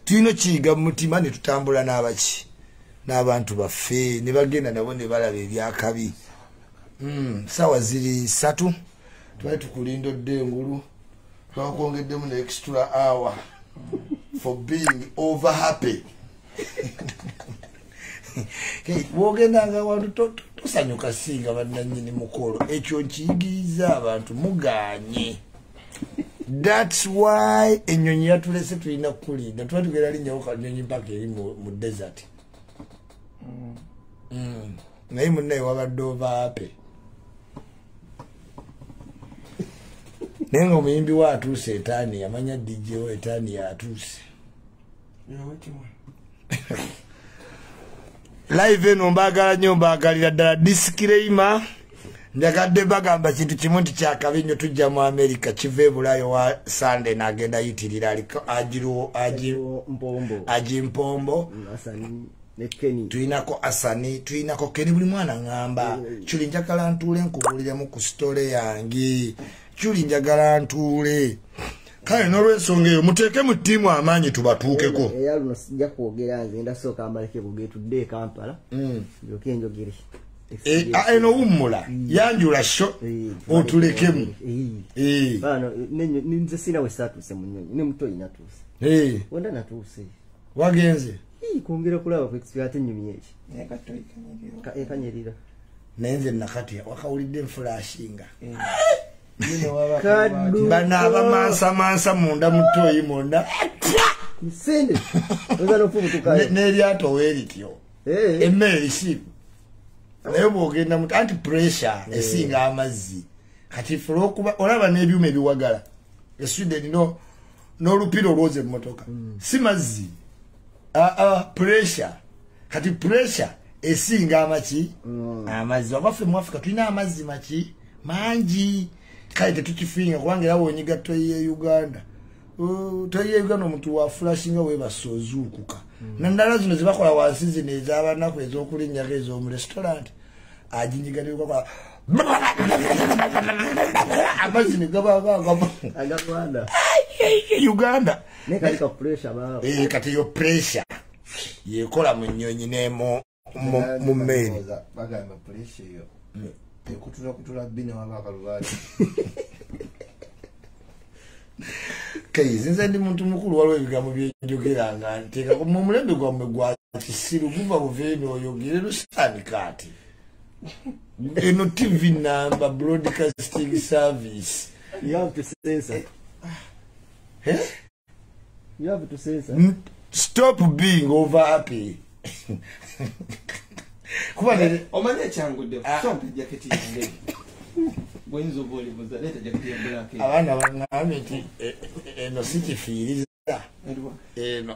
tuino kiga mutima ne tutambula n'abaki n'abantu baffe ne bagenda nabo ne balaba ebyakabi sawa ziri 3 twali tukulindodde engulu twakwongeddemu ne extra hour for being over happy wogendanga wantu tosanyuka singa bannannyini mukolo ekyo nkiyigiriza abantu muganye. That's why enyonyi yatulese tulina kulinda tuba tugera linnya ko nyonyi mpaka eri mu desert naye munnaye wabadde ovaape naye nga omuyimbi wa atuuse etaani yamanya DJ we etaani yatuuse live eno mbaagala nnyo mbaagalira ddala disclaimer njagadde bagamba kintu kimu nti kyakabi nnyo tujja mu America kive bulayo wa Sunday nagenda yitirira aliko ajimpombo tuinako Asani tuinako Keni buli mwana ngamba Iculi njagala ntuule nkubuliremu ku story yange Iculi njagala ntuule kale n'olwensonga eyo muteeke mu ttiimu amaanyi tubatuukeko luno sijja kwogera nze ndasooka amaleke bugetudde Kampala njoke njogere eno ummula yanjula sho otulekemu bano ninze sina we satuse munyonyi ne muto inatuse wanda natuse wagenze kuongera kulaba ku experience nyumi yeki ekanyerira nenze nakati wakawulidde flashinga bana abamansa munda mutoyi munda nsende ozalo fumu tukaye neryato werityo emmere shipu naye bwogenda muti anti pressure esinga amazzi kati fulo okuba olaba n'ebyuma ebiwagala eswideni n'olupiro olwoza emmotoka si mazzi pressure kati pressure esinga amaki amazzi wabaffe mu Africa tulina amazzi maki mangi kale tetukifinga kubanga era wonyiga toyi ye Uganda toyi ye Uganda omuntu wa flashinga webasozuukuka nandala zino zibakola wansi zino ez'abanaku ez'okulinnyako ez'omu restaurant ajinyigalirwa kwa amazzi ne gaba agagwanda Uganda ne kalika pressure ba kati yo pressure yekola mu nnyonyi ne mu mmeri bagamba pressure yo kutula bina wabakalubaali nze ndi muntu mukulu waliwo ebigambo byenjogera nga nteeka mu mulembe gwammwe gwa kisiru guva buveeni oyogere lusaanika ati eno TV number broadcasting service. You have to censor. Eh? You have to censor. Stop being over happy. Omanya changu de sompe jaketi yange. Bwenzo boli buzaleta jaketi yange lake. Abana bangamiti eno sikifiiriza. Eno.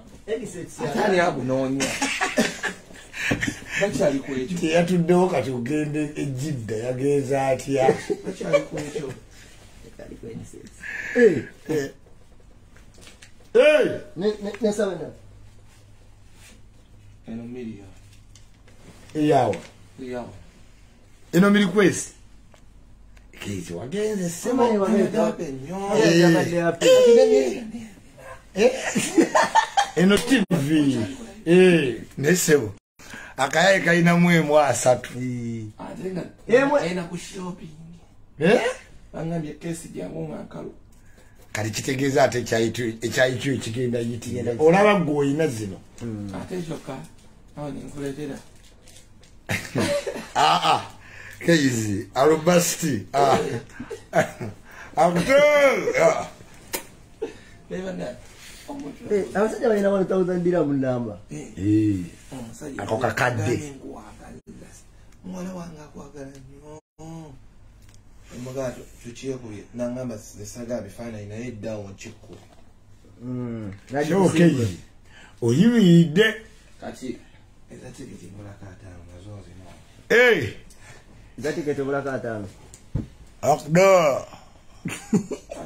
Atani abu nonya. Bachali kwecho. Yatuddewo kati ugende ejidda yagenza atya. Bachali kwecho. Kali kwenye sense. Ne sawa na. Eno miliyo. Yawa. Eno mili kwesi. Kizi wagenze sema eno TV. Nesebo. Akaye kaina mwemu asatu. Ena ku shopping. Angambye kesi jangu makalu. Kali kitegeeza ate ekyayitu ekigenda yitira. Olaba gwoyina zino. Ate joka. Awo nkuletera. Keizi, Arubasti. Abasajja balina 1000 dirham namba. Ako kakadde. Mwana wanga kwagala nnyo. Omugaato tukiye kuye nangamba zisaga bifaananyi naye eddawo kikku. Keizi. Oyimiridde. Kati eza tikiti mulaka ataano nazo zino. Eza tikiti mulaka ataano. Akda.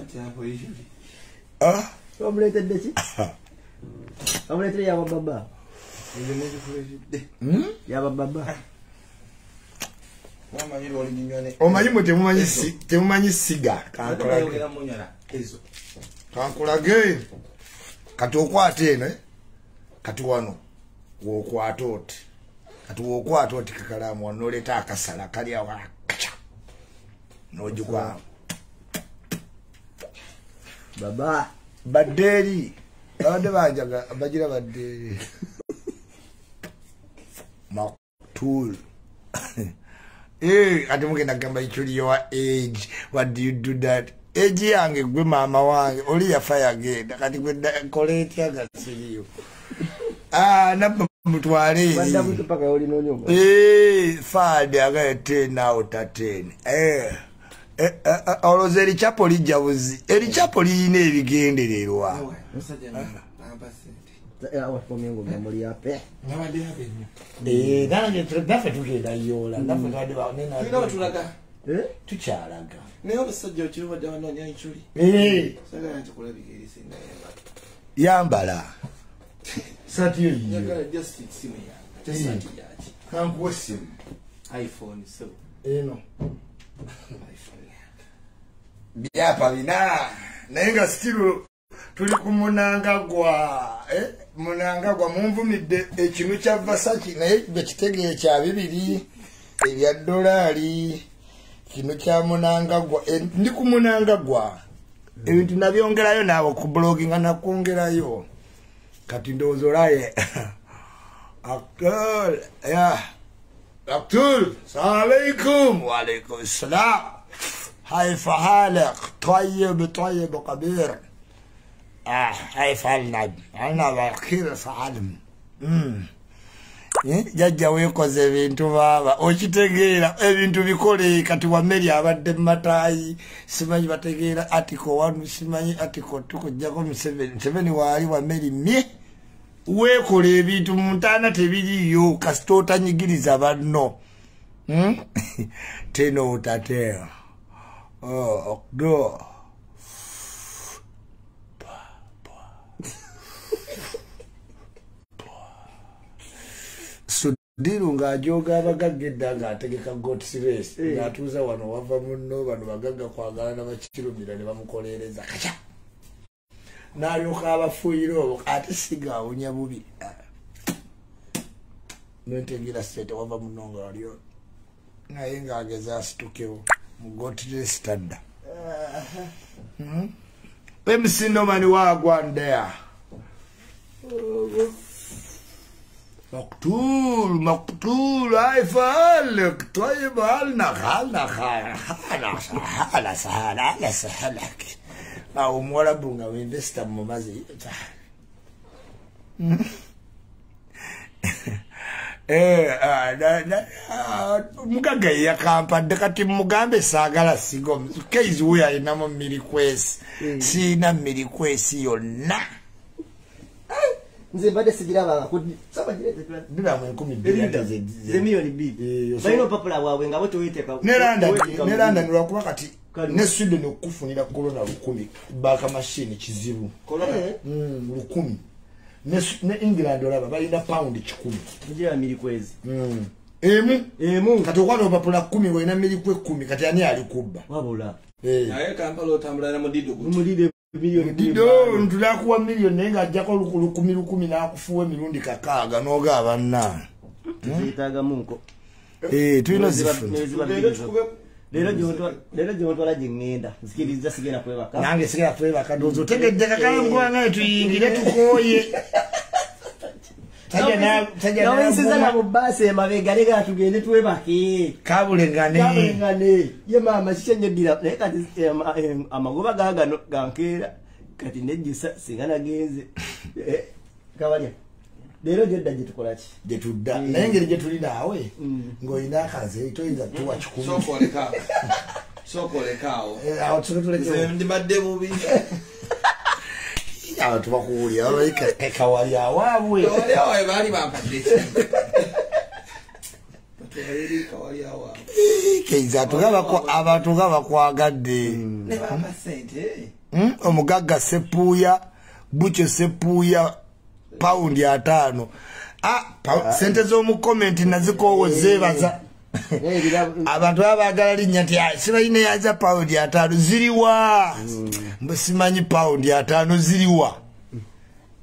Ati hapo hivi. Omuletedde ki? Omuletedde yaba baba. Yaba baba. Omanyi mwe temumanyi siga. Kankulage. Kati okwate eno. Kati wano. Wokwata oti. Kati wokwata oti kakalamu wanoleta akasala kali awa. Nojukwa. Baba. Baderi. Abade bajaga bagira baderi. Maktul. Ati mugenda gamba Iculi your age. What do you do that? Age yange gwe mama wange oli yafa agenda kati gwe koleti agasiriyo. Nabba mutwale. Banda butu paka oli nonyo. Fade agayete nawo 10. Oloze erichapo lijjabuzi. Erichapo liyina ebigendererwa. Awa komengo memori yape. Nabade yape. Nange nafe tugenda yola. Nafe twade banena. Bino tulaga. Tukyalaga. Naye obusajja okiri wadde wanoonya Iculi. Sagala nti kulabikira singa yambala. Sati yo yiyo. Nyagala just simu yange. Just sati yaki. Kankuwa simu. iPhone so. Eno. iPhone yange. Byapa bina. Naye nga still tuli ku Munangagwa. Munangagwa munvumidde ekinu kya Versace naye bekitegeere kya 2 ebya $. Kino kya Munangagwa. Ndi ku Munangagwa. Ebintu nabyongerayo nabo ku blogging nakwongerayo. Kati ndowooza olaye. Akul. Akul. Assalamu alaikum. Wa alaikum assalam. كيف حالك؟ طيب قبير. كيف حالنا؟ أنا بخير سعادم. Jajja wekoze ebintu baba okitegeera ebintu bikole kati Wameri abadde matayi simanyi bategeera article 1 simanyi article 2 kujjako 7 wali Wameri mye wekole ebintu muntana tebiriyo kasita otanyigiriza banno teno utatea okdo Diru ng'ajoga abagagedda ng'ategeka got serious ng'atuuza wano wava munno bano bagagga kwagala n'abakirumira ne bamukolereza kaca n'alyoka abafuuyira obwo ate sigawunya bubi Nentegira state wava munonga walio naye ng'ageza asitukewo mugotire stadda MC Nomani wagwan there مقتول هاي فعلك طيب هلنا على سهلك او مولا بونغا وينفستا ممازي mugaga yakampadde kati mugambe saagala sigo keizi we alinamu mirikwesi siina mirikwesi yonna nze mbadde sigiraba diramu 10 zemiliyoni 2 balina opapula bwabwe nga bwe tuwiteeka ne London lwakuba kati ne Sweden okufunira corona 10 baka machine kizibu 10 ne England olaba balina pound 10 ngira milikwezi emu kati okwana opapula 10 wena milikwe 10 kati ani ali kubba wabula naye Kampala otambula na mudido milioni ntulakuwa milioni naye ng'ajjako 10 n'akufuwa emirundi 6 n'ogaaba nna ziyitaaga munko tulina zifuna Lero gyontwala gyengenda zikiriza sigenda kwebaka nange sigenda kwebaka ndozo tegedde kakangwanga tuyingire tukooye nawensiza na mubasi emabega lega tugende twebake kabulengane ye mama kikyenyeddira naye kati amagoba gagano gankeera kati nejjusa singa nagenze kabalya lero gyodda gyetukolaki gyetudda naye engeri gyetuli naawe ng'olina akaze toyinza tuwa 10 sokolekaawo awo tuleke ndibadde bubi awo tubakuwulira kawali awaabwe baali bampadde keiza abantu nga bakwagadde omugagga sepuuya bucyo sepuuya paundi 5 sente z'omu comment nazikoowo zeebaza abantu abagala linnya nti sibalina yaza paundi 5 ziriwa simanyi paundi 5 ziriwa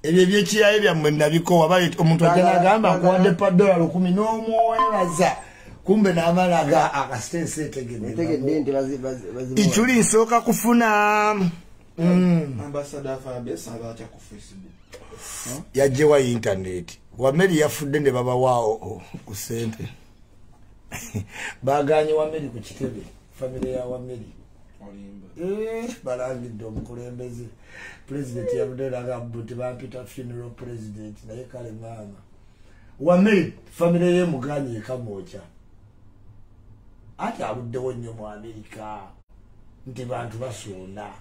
ebyo ebyekirayo byammwe nabikoowa bali omuntu ajja nagamba nkuwadde $10 n'omwebaza kumbe n'amala akasitensi etegedde nti Iculi nsooka kufuna ambassador Fabia sabacha ku Facebook yajewa internet Wameri yafudde ne baba wao ku sente baganye Wameri ku Kukitebe family ya Wameri olimba balangidde omukulembeze president yabuderaga buti bampita funeral president naye kale mama Wameri family ye muganye kamocha ati abuddewo nnyo mu America nti bantu basonda